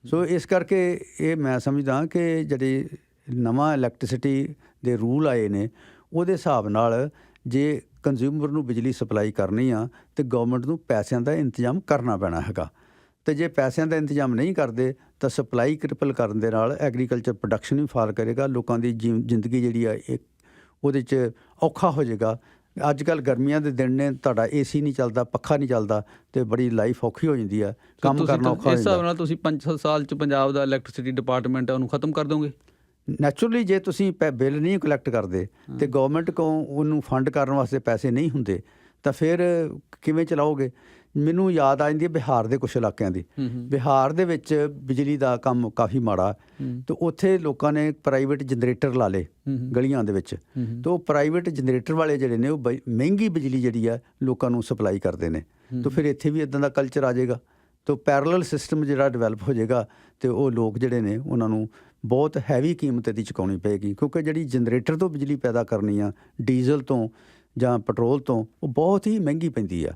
ਸੋ ਇਸ ਕਰਕੇ ਇਹ ਮੈਂ ਸਮਝਦਾ ਕਿ ਜਿਹੜੇ ਨਵਾਂ ਇਲੈਕਟ੍ਰਿਸਿਟੀ ਦੇ ਰੂਲ ਆਏ ਨੇ, ਉਹਦੇ ਹਿਸਾਬ ਨਾਲ ਜੇ ਕੰਜ਼ਿਊਮਰ ਨੂੰ ਬਿਜਲੀ ਸਪਲਾਈ ਕਰਨੀ ਆ ਤਾਂ ਗਵਰਨਮੈਂਟ ਨੂੰ ਪੈਸਿਆਂ ਦਾ ਇੰਤਜ਼ਾਮ ਕਰਨਾ ਪੈਣਾ ਹੈਗਾ। ਅਤੇ ਜੇ ਪੈਸਿਆਂ ਦਾ ਇੰਤਜ਼ਾਮ ਨਹੀਂ ਕਰਦੇ ਤਾਂ ਸਪਲਾਈ ਕ੍ਰਿਪਲ ਕਰਨ ਦੇ ਨਾਲ ਐਗਰੀਕਲਚਰ ਪ੍ਰੋਡਕਸ਼ਨ ਵੀ ਫਾਲ ਕਰੇਗਾ, ਲੋਕਾਂ ਦੀ ਜ਼ਿੰਦਗੀ ਜਿਹੜੀ ਆ ਇਹ ਉਹਦੇ 'ਚ ਔਖਾ ਹੋ ਜਾਏਗਾ। ਅੱਜ ਕੱਲ੍ਹ ਗਰਮੀਆਂ ਦੇ ਦਿਨ ਨੇ, ਤੁਹਾਡਾ AC ਨਹੀਂ ਚੱਲਦਾ, ਪੱਖਾ ਨਹੀਂ ਚੱਲਦਾ, ਅਤੇ ਬੜੀ ਲਾਈਫ ਔਖੀ ਹੋ ਜਾਂਦੀ ਆ, ਕੰਮ ਕਰਨਾ ਔਖਾ ਹੋ ਜਾਂਦਾ। ਇਸ ਹਿਸਾਬ ਨਾਲ ਤੁਸੀਂ 5-7 ਸਾਲ 'ਚ ਪੰਜਾਬ ਦਾ ਇਲੈਕਟ੍ਰਿਸਿਟੀ ਡਿਪਾਰਟਮੈਂਟ ਹੈ ਉਹਨੂੰ ਖਤਮ ਕਰ ਦੋਗੇ? ਨੈਚੁਰਲੀ ਜੇ ਤੁਸੀਂ ਬਿੱਲ ਨਹੀਂ ਕਲੈਕਟ ਕਰਦੇ ਅਤੇ ਗਵਰਨਮੈਂਟ ਕੋਲ ਉਹਨੂੰ ਫੰਡ ਕਰਨ ਵਾਸਤੇ ਪੈਸੇ ਨਹੀਂ ਹੁੰਦੇ, ਤਾਂ ਫਿਰ ਕਿਵੇਂ ਚਲਾਓਗੇ? ਮੈਨੂੰ ਯਾਦ ਆ ਜਾਂਦੀ ਹੈ ਬਿਹਾਰ ਦੇ ਕੁਛ ਇਲਾਕਿਆਂ ਦੀ। ਬਿਹਾਰ ਦੇ ਵਿੱਚ ਬਿਜਲੀ ਦਾ ਕੰਮ ਕਾਫੀ ਮਾੜਾ, ਅਤੇ ਉੱਥੇ ਲੋਕਾਂ ਨੇ ਪ੍ਰਾਈਵੇਟ ਜਨਰੇਟਰ ਲਾ ਲਏ ਗਲੀਆਂ ਦੇ ਵਿੱਚ, ਅਤੇ ਉਹ ਪ੍ਰਾਈਵੇਟ ਜਨਰੇਟਰ ਵਾਲੇ ਜਿਹੜੇ ਨੇ ਉਹ ਮਹਿੰਗੀ ਬਿਜਲੀ ਜਿਹੜੀ ਆ ਲੋਕਾਂ ਨੂੰ ਸਪਲਾਈ ਕਰਦੇ ਨੇ। ਤਾਂ ਫਿਰ ਇੱਥੇ ਵੀ ਇੱਦਾਂ ਦਾ ਕਲਚਰ ਆ ਜਾਏਗਾ, ਤਾਂ ਪੈਰਲਲ ਸਿਸਟਮ ਜਿਹੜਾ ਡਿਵੈਲਪ ਹੋ ਜਾਏਗਾ, ਅਤੇ ਉਹ ਲੋਕ ਜਿਹੜੇ ਨੇ ਉਹਨਾਂ ਨੂੰ ਬਹੁਤ ਹੈਵੀ ਕੀਮਤ ਦੀ ਚੁਕਾਉਣੀ ਪਏਗੀ, ਕਿਉਂਕਿ ਜਿਹੜੀ ਜਨਰੇਟਰ ਤੋਂ ਬਿਜਲੀ ਪੈਦਾ ਕਰਨੀ ਆ ਡੀਜ਼ਲ ਤੋਂ ਜਾਂ ਪੈਟਰੋਲ ਤੋਂ, ਉਹ ਬਹੁਤ ਹੀ ਮਹਿੰਗੀ ਪੈਂਦੀ ਆ।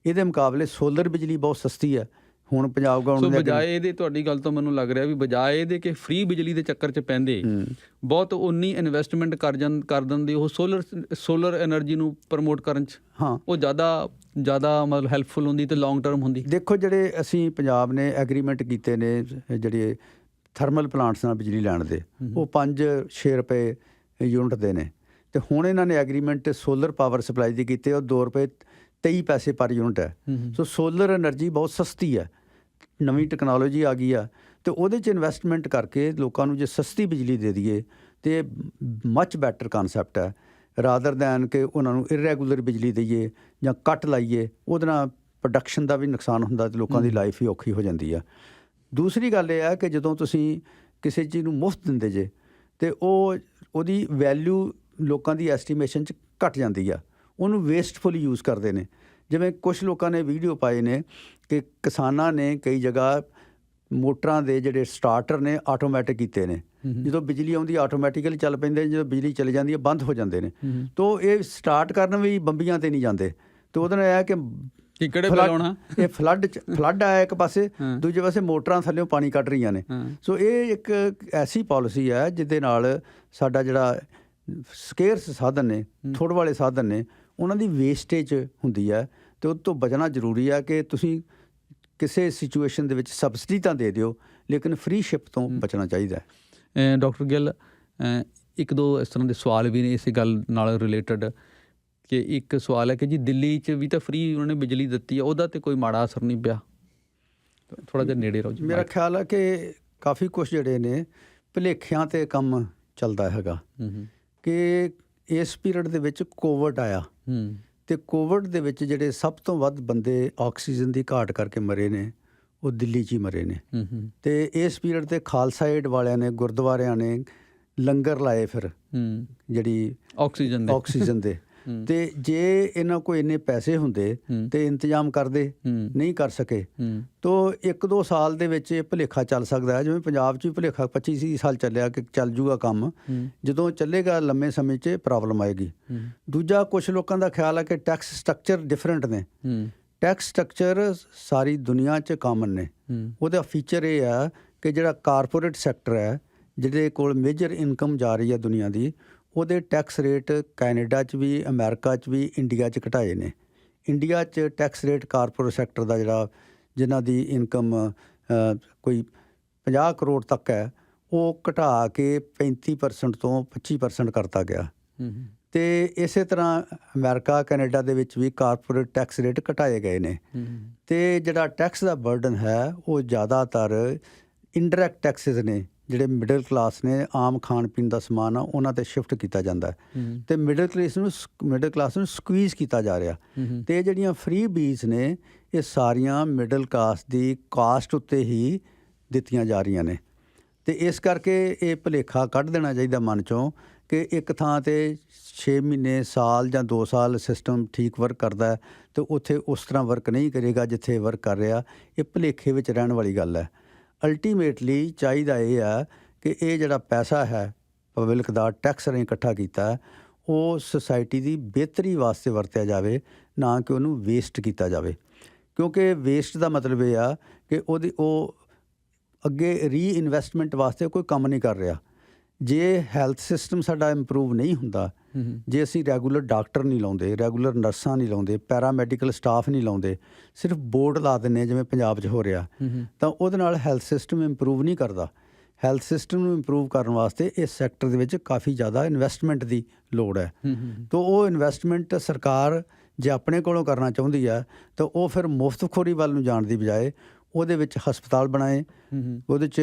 ਇਹਦੇ ਮੁਕਾਬਲੇ ਸੋਲਰ ਬਿਜਲੀ ਬਹੁਤ ਸਸਤੀ ਹੈ। ਹੁਣ ਪੰਜਾਬ ਗਵਰਨਮੈਂਟ ਬਜਾਏ ਇਹਦੇ, ਤੁਹਾਡੀ ਗੱਲ ਤੋਂ ਮੈਨੂੰ ਲੱਗ ਰਿਹਾ ਵੀ ਬਜਾਏ ਇਹਦੇ ਕਿ ਫ੍ਰੀ ਬਿਜਲੀ ਦੇ ਚੱਕਰ 'ਚ ਪੈਂਦੇ ਬਹੁਤ ਉਨੀ ਇਨਵੈਸਟਮੈਂਟ ਕਰ ਦਿੰਦੇ ਉਹ ਸੋਲਰ ਐਨਰਜੀ ਨੂੰ ਪ੍ਰਮੋਟ ਕਰਨ 'ਚ, ਉਹ ਜ਼ਿਆਦਾ ਮਤਲਬ ਹੈਲਪਫੁਲ ਹੁੰਦੀ ਅਤੇ ਲੌਂਗ ਟਰਮ ਹੁੰਦੀ। ਦੇਖੋ, ਜਿਹੜੇ ਅਸੀਂ ਪੰਜਾਬ ਨੇ ਐਗਰੀਮੈਂਟ ਕੀਤੇ ਨੇ ਜਿਹੜੇ ਥਰਮਲ ਪਲਾਂਟਸ ਨਾਲ ਬਿਜਲੀ ਲੈਣ ਦੇ, ਉਹ 5-6 ਰੁਪਏ ਯੂਨਿਟ ਦੇ ਨੇ, ਅਤੇ ਹੁਣ ਇਹਨਾਂ ਨੇ ਐਗਰੀਮੈਂਟ ਸੋਲਰ ਪਾਵਰ ਸਪਲਾਈ ਦੀ ਕੀਤੇ, ਉਹ 2 ਰੁਪਏ 23 ਪੈਸੇ ਪਰ ਯੂਨਿਟ ਹੈ। ਸੋ ਸੋਲਰ ਐਨਰਜੀ ਬਹੁਤ ਸਸਤੀ ਹੈ, ਨਵੀਂ ਟੈਕਨੋਲੋਜੀ ਆ ਗਈ ਆ, ਅਤੇ ਉਹਦੇ 'ਚ ਇਨਵੈਸਟਮੈਂਟ ਕਰਕੇ ਲੋਕਾਂ ਨੂੰ ਜੇ ਸਸਤੀ ਬਿਜਲੀ ਦੇ ਦਈਏ ਤਾਂ ਮੱਚ ਬੈਟਰ ਕਨਸੈਪਟ ਹੈ, ਰਾਦਰ ਦੈਨ ਕਿ ਉਹਨਾਂ ਨੂੰ ਇਰੈਗੂਲਰ ਬਿਜਲੀ ਦਈਏ ਜਾਂ ਕੱਟ ਲਾਈਏ। ਉਹਦੇ ਨਾਲ ਪ੍ਰੋਡਕਸ਼ਨ ਦਾ ਵੀ ਨੁਕਸਾਨ ਹੁੰਦਾ ਅਤੇ ਲੋਕਾਂ ਦੀ ਲਾਈਫ ਵੀ ਔਖੀ ਹੋ ਜਾਂਦੀ ਆ। ਦੂਸਰੀ ਗੱਲ ਇਹ ਹੈ ਕਿ ਜਦੋਂ ਤੁਸੀਂ ਕਿਸੇ ਚੀਜ਼ ਨੂੰ ਮੁਫਤ ਦਿੰਦੇ ਜੇ ਅਤੇ ਉਹਦੀ ਵੈਲਿਊ ਲੋਕਾਂ ਦੀ ਐਸਟੀਮੇਸ਼ਨ 'ਚ ਘੱਟ ਜਾਂਦੀ ਆ, ਉਹਨੂੰ ਵੇਸਟਫੁਲ ਯੂਜ਼ ਕਰਦੇ ਨੇ। ਜਿਵੇਂ ਕੁਛ ਲੋਕਾਂ ਨੇ ਵੀਡੀਓ ਪਾਏ ਨੇ ਕਿ ਕਿਸਾਨਾਂ ਨੇ ਕਈ ਜਗ੍ਹਾ ਮੋਟਰਾਂ ਦੇ ਜਿਹੜੇ ਸਟਾਰਟਰ ਨੇ ਆਟੋਮੈਟਿਕ ਕੀਤੇ ਨੇ, ਜਦੋਂ ਬਿਜਲੀ ਆਉਂਦੀ ਆਟੋਮੈਟਿਕਲੀ ਚੱਲ ਪੈਂਦੇ, ਜਦੋਂ ਬਿਜਲੀ ਚਲੀ ਜਾਂਦੀ ਹੈ ਬੰਦ ਹੋ ਜਾਂਦੇ ਨੇ। ਤਾਂ ਇਹ ਸਟਾਰਟ ਕਰਨ ਵੀ ਬੰਬੀਆਂ 'ਤੇ ਨਹੀਂ ਜਾਂਦੇ, ਅਤੇ ਉਹਦੇ ਨਾਲ ਇਹ ਹੈ ਕਿ ਇਹ ਫਲੱਡ ਆਇਆ ਇੱਕ ਪਾਸੇ, ਦੂਜੇ ਪਾਸੇ ਮੋਟਰਾਂ ਥੱਲਿਓਂ ਪਾਣੀ ਕੱਢ ਰਹੀਆਂ ਨੇ। ਸੋ ਇਹ ਇੱਕ ਐਸੀ ਪਾਲਿਸੀ ਹੈ ਜਿਹਦੇ ਨਾਲ ਸਾਡਾ ਜਿਹੜਾ ਸਕੇਅਰਸ ਸਾਧਨ ਨੇ, ਥੋੜ੍ਹ ਵਾਲੇ ਸਾਧਨ ਨੇ, ਉਹਨਾਂ ਦੀ ਵੇਸਟੇਜ ਹੁੰਦੀ ਹੈ ਅਤੇ ਉਹ ਤੋਂ ਬਚਣਾ ਜ਼ਰੂਰੀ ਹੈ ਕਿ ਤੁਸੀਂ ਕਿਸੇ ਸਿਚੁਏਸ਼ਨ ਦੇ ਵਿੱਚ ਸਬਸਿਡੀ ਤਾਂ ਦੇ ਦਿਓ, ਲੇਕਿਨ ਫ੍ਰੀ ਸ਼ਿਪ ਤੋਂ ਬਚਣਾ ਚਾਹੀਦਾ ਹੈ। ਡਾਕਟਰ ਗਿੱਲ, ਇੱਕ ਦੋ ਇਸ ਤਰ੍ਹਾਂ ਦੇ ਸਵਾਲ ਵੀ ਨੇ ਇਸੇ ਗੱਲ ਨਾਲ ਰਿਲੇਟਡ, ਕਿ ਇੱਕ ਸਵਾਲ ਹੈ ਕਿ ਜੀ ਦਿੱਲੀ 'ਚ ਵੀ ਤਾਂ ਫ੍ਰੀ ਉਹਨਾਂ ਨੇ ਬਿਜਲੀ ਦਿੱਤੀ ਹੈ, ਉਹਦਾ ਤਾਂ ਕੋਈ ਮਾੜਾ ਅਸਰ ਨਹੀਂ ਪਿਆ? ਥੋੜ੍ਹਾ ਜਿਹਾ ਨੇੜੇ ਰਹੋ ਜੀ। ਮੇਰਾ ਖਿਆਲ ਹੈ ਕਿ ਕਾਫੀ ਕੁਛ ਜਿਹੜੇ ਨੇ ਭੁਲੇਖਿਆਂ 'ਤੇ ਕੰਮ ਚੱਲਦਾ ਹੈਗਾ ਕਿ ਇਸ ਪੀਰੀਅਡ ਦੇ ਵਿੱਚ ਕੋਵਿਡ ਆਇਆ ਅਤੇ ਕੋਵਿਡ ਦੇ ਵਿੱਚ ਜਿਹੜੇ ਸਭ ਤੋਂ ਵੱਧ ਬੰਦੇ ਆਕਸੀਜਨ ਦੀ ਘਾਟ ਕਰਕੇ ਮਰੇ ਨੇ ਉਹ ਦਿੱਲੀ 'ਚ ਹੀ ਮਰੇ ਨੇ। ਅਤੇ ਇਸ ਪੀਰੀਅਡ 'ਤੇ ਖਾਲਸਾ ਏਡ ਵਾਲਿਆਂ ਨੇ, ਗੁਰਦੁਆਰਿਆਂ ਨੇ ਲੰਗਰ ਲਾਏ ਫਿਰ ਜਿਹੜੀ ਆਕਸੀਜਨ ਦੇ। ਅਤੇ ਜੇ ਇਹਨਾਂ ਕੋਲ ਇੰਨੇ ਪੈਸੇ ਹੁੰਦੇ ਅਤੇ ਇੰਤਜ਼ਾਮ ਕਰਦੇ, ਨਹੀਂ ਕਰ ਸਕੇ, ਤਾਂ 1-2 ਸਾਲ ਦੇ ਵਿੱਚ ਇਹ ਭੁਲੇਖਾ ਚੱਲ ਸਕਦਾ ਹੈ। ਜਿਵੇਂ ਪੰਜਾਬ 'ਚ ਵੀ ਭੁਲੇਖਾ 25 ਸਾਲ ਚੱਲਿਆ ਕਿ ਚੱਲ ਜੂਗਾ ਕੰਮ, ਜਦੋਂ ਚੱਲੇਗਾ ਲੰਮੇ ਸਮੇਂ 'ਚ ਪ੍ਰੋਬਲਮ ਆਏਗੀ। ਦੂਜਾ, ਕੁਛ ਲੋਕਾਂ ਦਾ ਖਿਆਲ ਹੈ ਕਿ ਟੈਕਸ ਸਟਰਕਚਰ ਡਿਫਰੈਂਟ ਨੇ। ਟੈਕਸ ਸਟਰਕਚਰ ਸਾਰੀ ਦੁਨੀਆ 'ਚ ਕਾਮਨ ਨੇ। ਉਹਦਾ ਫੀਚਰ ਇਹ ਆ ਕਿ ਜਿਹੜਾ ਕਾਰਪੋਰੇਟ ਸੈਕਟਰ ਹੈ, ਜਿਹਦੇ ਕੋਲ ਮੇਜਰ ਇਨਕਮ ਜਾ ਰਹੀ ਹੈ ਦੁਨੀਆ ਦੀ, ਉਹਦੇ ਟੈਕਸ ਰੇਟ ਕੈਨੇਡਾ 'ਚ ਵੀ, ਅਮਰੀਕਾ 'ਚ ਵੀ, ਇੰਡੀਆ 'ਚ ਘਟਾਏ ਨੇ। ਇੰਡੀਆ 'ਚ ਟੈਕਸ ਰੇਟ ਕਾਰਪੋਰੇਟ ਸੈਕਟਰ ਦਾ ਜਿਹੜਾ, ਜਿਨ੍ਹਾਂ ਦੀ ਇਨਕਮ ਕੋਈ 50 ਕਰੋੜ ਤੱਕ ਹੈ, ਉਹ ਘਟਾ ਕੇ 35% ਤੋਂ 25% ਕਰਤਾ ਗਿਆ। ਅਤੇ ਇਸੇ ਤਰ੍ਹਾਂ ਅਮਰੀਕਾ, ਕੈਨੇਡਾ ਦੇ ਵਿੱਚ ਵੀ ਕਾਰਪੋਰੇਟ ਟੈਕਸ ਰੇਟ ਘਟਾਏ ਗਏ ਨੇ। ਅਤੇ ਜਿਹੜਾ ਟੈਕਸ ਦਾ ਬਰਡਨ ਹੈ ਉਹ ਜ਼ਿਆਦਾਤਰ ਇਨਡਾਇਰੈਕਟ ਟੈਕਸਿਸ ਨੇ, ਜਿਹੜੇ ਮਿਡਲ ਕਲਾਸ ਨੇ, ਆਮ ਖਾਣ ਪੀਣ ਦਾ ਸਮਾਨ ਆ, ਉਹਨਾਂ 'ਤੇ ਸ਼ਿਫਟ ਕੀਤਾ ਜਾਂਦਾ ਅਤੇ ਮਿਡਲ ਕਲਾਸ ਨੂੰ ਸਕਵੀਜ਼ ਕੀਤਾ ਜਾ ਰਿਹਾ। ਅਤੇ ਜਿਹੜੀਆਂ ਫ੍ਰੀ ਬੀਜ਼ ਨੇ, ਇਹ ਸਾਰੀਆਂ ਮਿਡਲ ਕਲਾਸ ਦੀ ਕਾਸਟ ਉੱਤੇ ਹੀ ਦਿੱਤੀਆਂ ਜਾ ਰਹੀਆਂ ਨੇ। ਅਤੇ ਇਸ ਕਰਕੇ ਇਹ ਭੁਲੇਖਾ ਕੱਢ ਦੇਣਾ ਚਾਹੀਦਾ ਮਨ 'ਚੋਂ ਕਿ ਇੱਕ ਥਾਂ 'ਤੇ 6 ਮਹੀਨੇ, ਸਾਲ ਜਾਂ 2 ਸਾਲ ਸਿਸਟਮ ਠੀਕ ਵਰਕ ਕਰਦਾ ਅਤੇ ਉੱਥੇ ਉਸ ਤਰ੍ਹਾਂ ਵਰਕ ਨਹੀਂ ਕਰੇਗਾ ਜਿੱਥੇ ਵਰਕ ਕਰ ਰਿਹਾ। ਇਹ ਭੁਲੇਖੇ ਵਿੱਚ ਰਹਿਣ ਵਾਲੀ ਗੱਲ ਹੈ। ਅਲਟੀਮੇਟਲੀ ਚਾਹੀਦਾ ਇਹ ਆ ਕਿ ਇਹ ਜਿਹੜਾ ਪੈਸਾ ਹੈ ਪਬਲਿਕ ਦਾ, ਟੈਕਸ ਰਾਹੀਂ ਇਕੱਠਾ ਕੀਤਾ, ਉਹ ਸੁਸਾਇਟੀ ਦੀ ਬਿਹਤਰੀ ਵਾਸਤੇ ਵਰਤਿਆ ਜਾਵੇ, ਨਾ ਕਿ ਉਹਨੂੰ ਵੇਸਟ ਕੀਤਾ ਜਾਵੇ। ਕਿਉਂਕਿ ਵੇਸਟ ਦਾ ਮਤਲਬ ਇਹ ਆ ਕਿ ਉਹ ਅੱਗੇ ਰੀਇਨਵੈਸਟਮੈਂਟ ਵਾਸਤੇ ਕੋਈ ਕੰਮ ਨਹੀਂ ਕਰ ਰਿਹਾ। ਜੇ ਹੈਲਥ ਸਿਸਟਮ ਸਾਡਾ ਇੰਪਰੂਵ ਨਹੀਂ ਹੁੰਦਾ, ਜੇ ਅਸੀਂ ਰੈਗੂਲਰ ਡਾਕਟਰ ਨਹੀਂ ਲਾਉਂਦੇ, ਰੈਗੂਲਰ ਨਰਸਾਂ ਨਹੀਂ ਲਾਉਂਦੇ, ਪੈਰਾਮੈਡੀਕਲ ਸਟਾਫ ਨਹੀਂ ਲਾਉਂਦੇ, ਸਿਰਫ ਬੋਰਡ ਲਾ ਦਿੰਦੇ ਜਿਵੇਂ ਪੰਜਾਬ 'ਚ ਹੋ ਰਿਹਾ, ਤਾਂ ਉਹਦੇ ਨਾਲ ਹੈਲਥ ਸਿਸਟਮ ਇੰਪਰੂਵ ਨਹੀਂ ਕਰਦਾ। ਹੈਲਥ ਸਿਸਟਮ ਨੂੰ ਇੰਪਰੂਵ ਕਰਨ ਵਾਸਤੇ ਇਸ ਸੈਕਟਰ ਦੇ ਵਿੱਚ ਕਾਫੀ ਜ਼ਿਆਦਾ ਇਨਵੈਸਟਮੈਂਟ ਦੀ ਲੋੜ ਹੈ। ਤਾਂ ਉਹ ਇਨਵੈਸਟਮੈਂਟ ਸਰਕਾਰ ਜੇ ਆਪਣੇ ਕੋਲੋਂ ਕਰਨਾ ਚਾਹੁੰਦੀ ਹੈ ਤਾਂ ਉਹ ਫਿਰ ਮੁਫਤਖੋਰੀ ਵੱਲ ਨੂੰ ਜਾਣ ਦੀ ਬਜਾਏ ਉਹਦੇ ਵਿੱਚ ਹਸਪਤਾਲ ਬਣਾਏ, ਉਹਦੇ 'ਚ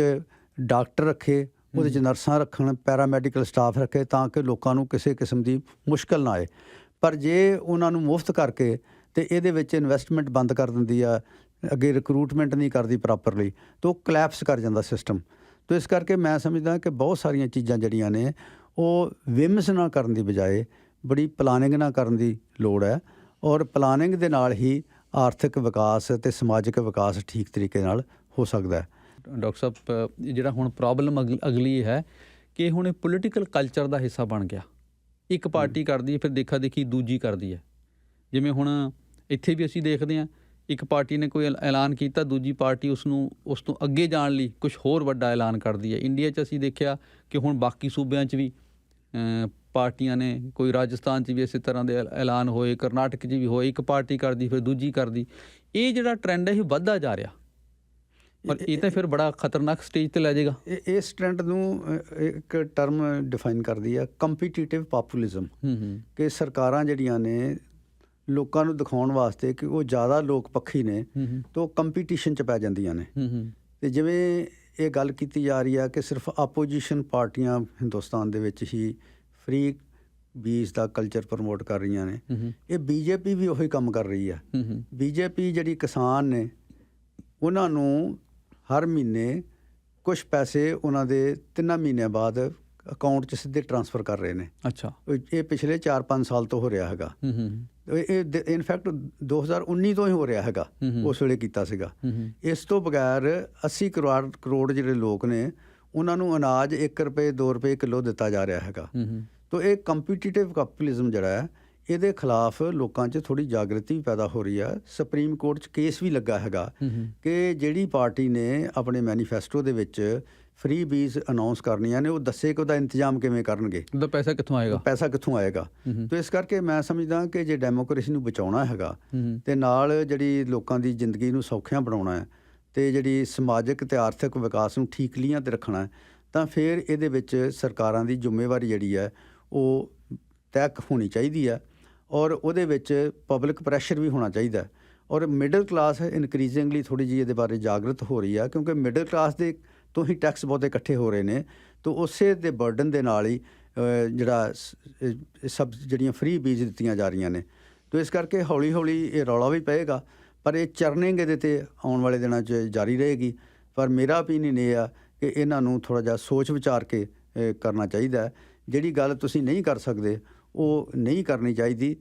ਡਾਕਟਰ ਰੱਖੇ, ਉਹਦੇ 'ਚ ਨਰਸਾਂ ਰੱਖਣ, ਪੈਰਾਮੈਡੀਕਲ ਸਟਾਫ ਰੱਖੇ, ਤਾਂ ਕਿ ਲੋਕਾਂ ਨੂੰ ਕਿਸੇ ਕਿਸਮ ਦੀ ਮੁਸ਼ਕਿਲ ਨਾ ਆਏ। ਪਰ ਜੇ ਉਹਨਾਂ ਨੂੰ ਮੁਫਤ ਕਰਕੇ ਅਤੇ ਇਹਦੇ ਵਿੱਚ ਇਨਵੈਸਟਮੈਂਟ ਬੰਦ ਕਰ ਦਿੰਦੀ ਆ, ਅੱਗੇ ਰਿਕਰੂਟਮੈਂਟ ਨਹੀਂ ਕਰਦੀ ਪ੍ਰੋਪਰਲੀ, ਤਾਂ ਉਹ ਕਲੈਪਸ ਕਰ ਜਾਂਦਾ ਸਿਸਟਮ। ਤਾਂ ਇਸ ਕਰਕੇ ਮੈਂ ਸਮਝਦਾ ਕਿ ਬਹੁਤ ਸਾਰੀਆਂ ਚੀਜ਼ਾਂ ਜਿਹੜੀਆਂ ਨੇ ਉਹ ਵਿਮਸ ਨਾਲ ਕਰਨ ਦੀ ਬਜਾਏ ਬੜੀ ਪਲਾਨਿੰਗ ਨਾਲ ਕਰਨ ਦੀ ਲੋੜ ਹੈ। ਔਰ ਪਲਾਨਿੰਗ ਦੇ ਨਾਲ ਹੀ ਆਰਥਿਕ ਵਿਕਾਸ ਅਤੇ ਸਮਾਜਿਕ ਵਿਕਾਸ ਠੀਕ ਤਰੀਕੇ ਨਾਲ ਹੋ ਸਕਦਾ ਹੈ। ਡਾਕਟਰ ਸਾਹਿਬ, ਜਿਹੜਾ ਹੁਣ ਪ੍ਰੋਬਲਮ ਅਗਲੀ ਹੈ ਕਿ ਹੁਣ ਇਹ ਪੋਲੀਟੀਕਲ ਕਲਚਰ ਦਾ ਹਿੱਸਾ ਬਣ ਗਿਆ। ਇੱਕ ਪਾਰਟੀ ਕਰਦੀ ਹੈ, ਫਿਰ ਦੇਖਾ ਦੇਖੀ ਦੂਜੀ ਕਰਦੀ ਹੈ। ਜਿਵੇਂ ਹੁਣ ਇੱਥੇ ਵੀ ਅਸੀਂ ਦੇਖਦੇ ਹਾਂ, ਇੱਕ ਪਾਰਟੀ ਨੇ ਕੋਈ ਐਲਾਨ ਕੀਤਾ, ਦੂਜੀ ਪਾਰਟੀ ਉਸ ਤੋਂ ਅੱਗੇ ਜਾਣ ਲਈ ਕੁਛ ਹੋਰ ਵੱਡਾ ਐਲਾਨ ਕਰਦੀ ਹੈ। ਇੰਡੀਆ 'ਚ ਅਸੀਂ ਦੇਖਿਆ ਕਿ ਹੁਣ ਬਾਕੀ ਸੂਬਿਆਂ 'ਚ ਵੀ ਪਾਰਟੀਆਂ ਨੇ, ਕੋਈ ਰਾਜਸਥਾਨ 'ਚ ਵੀ ਇਸੇ ਤਰ੍ਹਾਂ ਦੇ ਐਲਾਨ ਹੋਏ, ਕਰਨਾਟਕ 'ਚ ਵੀ ਹੋਏ, ਇੱਕ ਪਾਰਟੀ ਕਰਦੀ ਫਿਰ ਦੂਜੀ ਕਰਦੀ। ਇਹ ਜਿਹੜਾ ਟਰੈਂਡ ਹੈ ਇਹ ਵੱਧਦਾ ਜਾ ਰਿਹਾ, ਪਰ ਇਹ ਤਾਂ ਫਿਰ ਬੜਾ ਖਤਰਨਾਕ ਸਟੇਜ 'ਤੇ ਲੈ ਜਾਏਗਾ। ਇਸ ਟਰੈਂਡ ਨੂੰ ਇੱਕ ਟਰਮ ਡਿਫਾਈਨ ਕਰਦੀ ਹੈ, ਕੰਪੀਟੀਟਿਵ ਪਾਪੂਲਿਜ਼ਮ। ਕਿ ਸਰਕਾਰਾਂ ਜਿਹੜੀਆਂ ਨੇ ਲੋਕਾਂ ਨੂੰ ਦਿਖਾਉਣ ਵਾਸਤੇ ਕਿ ਉਹ ਜ਼ਿਆਦਾ ਲੋਕ ਪੱਖੀ ਨੇ, ਤਾਂ ਉਹ ਕੰਪੀਟੀਸ਼ਨ 'ਚ ਪੈ ਜਾਂਦੀਆਂ ਨੇ। ਅਤੇ ਜਿਵੇਂ ਇਹ ਗੱਲ ਕੀਤੀ ਜਾ ਰਹੀ ਹੈ ਕਿ ਸਿਰਫ ਆਪੋਜੀਸ਼ਨ ਪਾਰਟੀਆਂ ਹਿੰਦੁਸਤਾਨ ਦੇ ਵਿੱਚ ਹੀ ਫ੍ਰੀ ਬੀਜ ਦਾ ਕਲਚਰ ਪ੍ਰਮੋਟ ਕਰ ਰਹੀਆਂ ਨੇ, ਇਹ ਬੀਜੇਪੀ ਵੀ ਉਹੀ ਕੰਮ ਕਰ ਰਹੀ ਹੈ। ਬੀਜੇਪੀ ਜਿਹੜੀ ਕਿਸਾਨ ਨੇ, ਉਹਨਾਂ ਨੂੰ ਹਰ ਮਹੀਨੇ ਕੁਛ ਪੈਸੇ ਉਹਨਾਂ ਦੇ 3 ਮਹੀਨਿਆਂ ਬਾਅਦ ਅਕਾਊਂਟ 'ਚ ਸਿੱਧੇ ਟਰਾਂਸਫਰ ਕਰ ਰਹੇ ਨੇ। ਅੱਛਾ, ਇਹ ਪਿਛਲੇ 4-5 ਸਾਲ ਤੋਂ ਹੋ ਰਿਹਾ ਹੈਗਾ। ਇਹ ਇਨਫੈਕਟ 2019 ਤੋਂ ਹੀ ਹੋ ਰਿਹਾ ਹੈਗਾ, ਉਸ ਵੇਲੇ ਕੀਤਾ ਸੀਗਾ। ਇਸ ਤੋਂ ਬਗੈਰ 80 ਕਰੋੜ ਜਿਹੜੇ ਲੋਕ ਨੇ, ਉਹਨਾਂ ਨੂੰ ਅਨਾਜ 1 ਰੁਪਏ 2 ਰੁਪਏ ਕਿਲੋ ਦਿੱਤਾ ਜਾ ਰਿਹਾ ਹੈਗਾ। ਤਾਂ ਇਹ ਕੰਪੀਟੀਟਿਵ ਕੈਪੀਟਲਿਜ਼ਮ ਜਿਹੜਾ ਹੈ, ਇਹਦੇ ਖਿਲਾਫ ਲੋਕਾਂ 'ਚ ਥੋੜ੍ਹੀ ਜਾਗਰਤੀ ਵੀ ਪੈਦਾ ਹੋ ਰਹੀ ਹੈ। ਸੁਪਰੀਮ ਕੋਰਟ 'ਚ ਕੇਸ ਵੀ ਲੱਗਾ ਹੈਗਾ ਕਿ ਜਿਹੜੀ ਪਾਰਟੀ ਨੇ ਆਪਣੇ ਮੈਨੀਫੈਸਟੋ ਦੇ ਵਿੱਚ ਫ੍ਰੀ ਬੀਜ ਅਨਾਉਂਸ ਕਰਨੀਆਂ ਨੇ, ਉਹ ਦੱਸੇ ਕਿ ਉਹਦਾ ਇੰਤਜ਼ਾਮ ਕਿਵੇਂ ਕਰਨਗੇ, ਉਹਦਾ ਪੈਸਾ ਕਿੱਥੋਂ ਆਏਗਾ, ਪੈਸਾ ਕਿੱਥੋਂ ਆਏਗਾ। ਤੇ ਇਸ ਕਰਕੇ ਮੈਂ ਸਮਝਦਾ ਕਿ ਜੇ ਡੈਮੋਕ੍ਰੇਸੀ ਨੂੰ ਬਚਾਉਣਾ ਹੈਗਾ ਤੇ ਨਾਲ ਜਿਹੜੀ ਲੋਕਾਂ ਦੀ ਜ਼ਿੰਦਗੀ ਨੂੰ ਸੌਖਿਆਂ ਬਣਾਉਣਾ ਹੈ ਤੇ ਜਿਹੜੀ ਸਮਾਜਿਕ ਤੇ ਆਰਥਿਕ ਵਿਕਾਸ ਨੂੰ ਠੀਕ ਲੀਹਾਂ ਤੇ ਰੱਖਣਾ ਹੈ, ਤਾਂ ਫਿਰ ਇਹਦੇ ਵਿੱਚ ਸਰਕਾਰਾਂ ਦੀ ਜ਼ਿੰਮੇਵਾਰੀ ਜਿਹੜੀ ਹੈ ਉਹ ਤੈਅ ਹੋਣੀ ਚਾਹੀਦੀ ਹੈ ਔਰ ਉਹਦੇ ਵਿੱਚ ਪਬਲਿਕ ਪ੍ਰੈਸ਼ਰ ਵੀ ਹੋਣਾ ਚਾਹੀਦਾ ਹੈ। ਔਰ ਮਿਡਲ ਕਲਾਸ ਇਨਕਰੀਜ਼ਿੰਗਲੀ ਥੋੜ੍ਹੀ ਜਿਹੀ ਇਹਦੇ ਬਾਰੇ ਜਾਗਰਤ ਹੋ ਰਹੀ ਆ, ਕਿਉਂਕਿ ਮਿਡਲ ਕਲਾਸ ਦੇ ਤੋਂ ਹੀ ਟੈਕਸ ਬਹੁਤੇ ਇਕੱਠੇ ਹੋ ਰਹੇ ਨੇ, ਤਾਂ ਉਸੇ ਦੇ ਬਰਡਨ ਦੇ ਨਾਲ ਹੀ ਜਿਹੜਾ ਸਭ ਜਿਹੜੀਆਂ ਫ੍ਰੀ ਬੀਜ ਦਿੱਤੀਆਂ ਜਾ ਰਹੀਆਂ ਨੇ। ਤਾਂ ਇਸ ਕਰਕੇ ਹੌਲੀ ਹੌਲੀ ਇਹ ਰੌਲਾ ਵੀ ਪਏਗਾ, ਪਰ ਇਹ ਚਰਨਿੰਗ ਇਹਦੇ 'ਤੇ ਆਉਣ ਵਾਲੇ ਦਿਨਾਂ 'ਚ ਜਾਰੀ ਰਹੇਗੀ। ਪਰ ਮੇਰਾ ਓਪੀਨੀਅਨ ਇਹ ਆ ਕਿ ਇਹਨਾਂ ਨੂੰ ਥੋੜ੍ਹਾ ਜਿਹਾ ਸੋਚ ਵਿਚਾਰ ਕੇ ਕਰਨਾ ਚਾਹੀਦਾ। ਜਿਹੜੀ ਗੱਲ ਤੁਸੀਂ ਨਹੀਂ ਕਰ ਸਕਦੇ ਉਹ ਨਹੀਂ ਕਰਨੀ ਚਾਹੀਦੀ।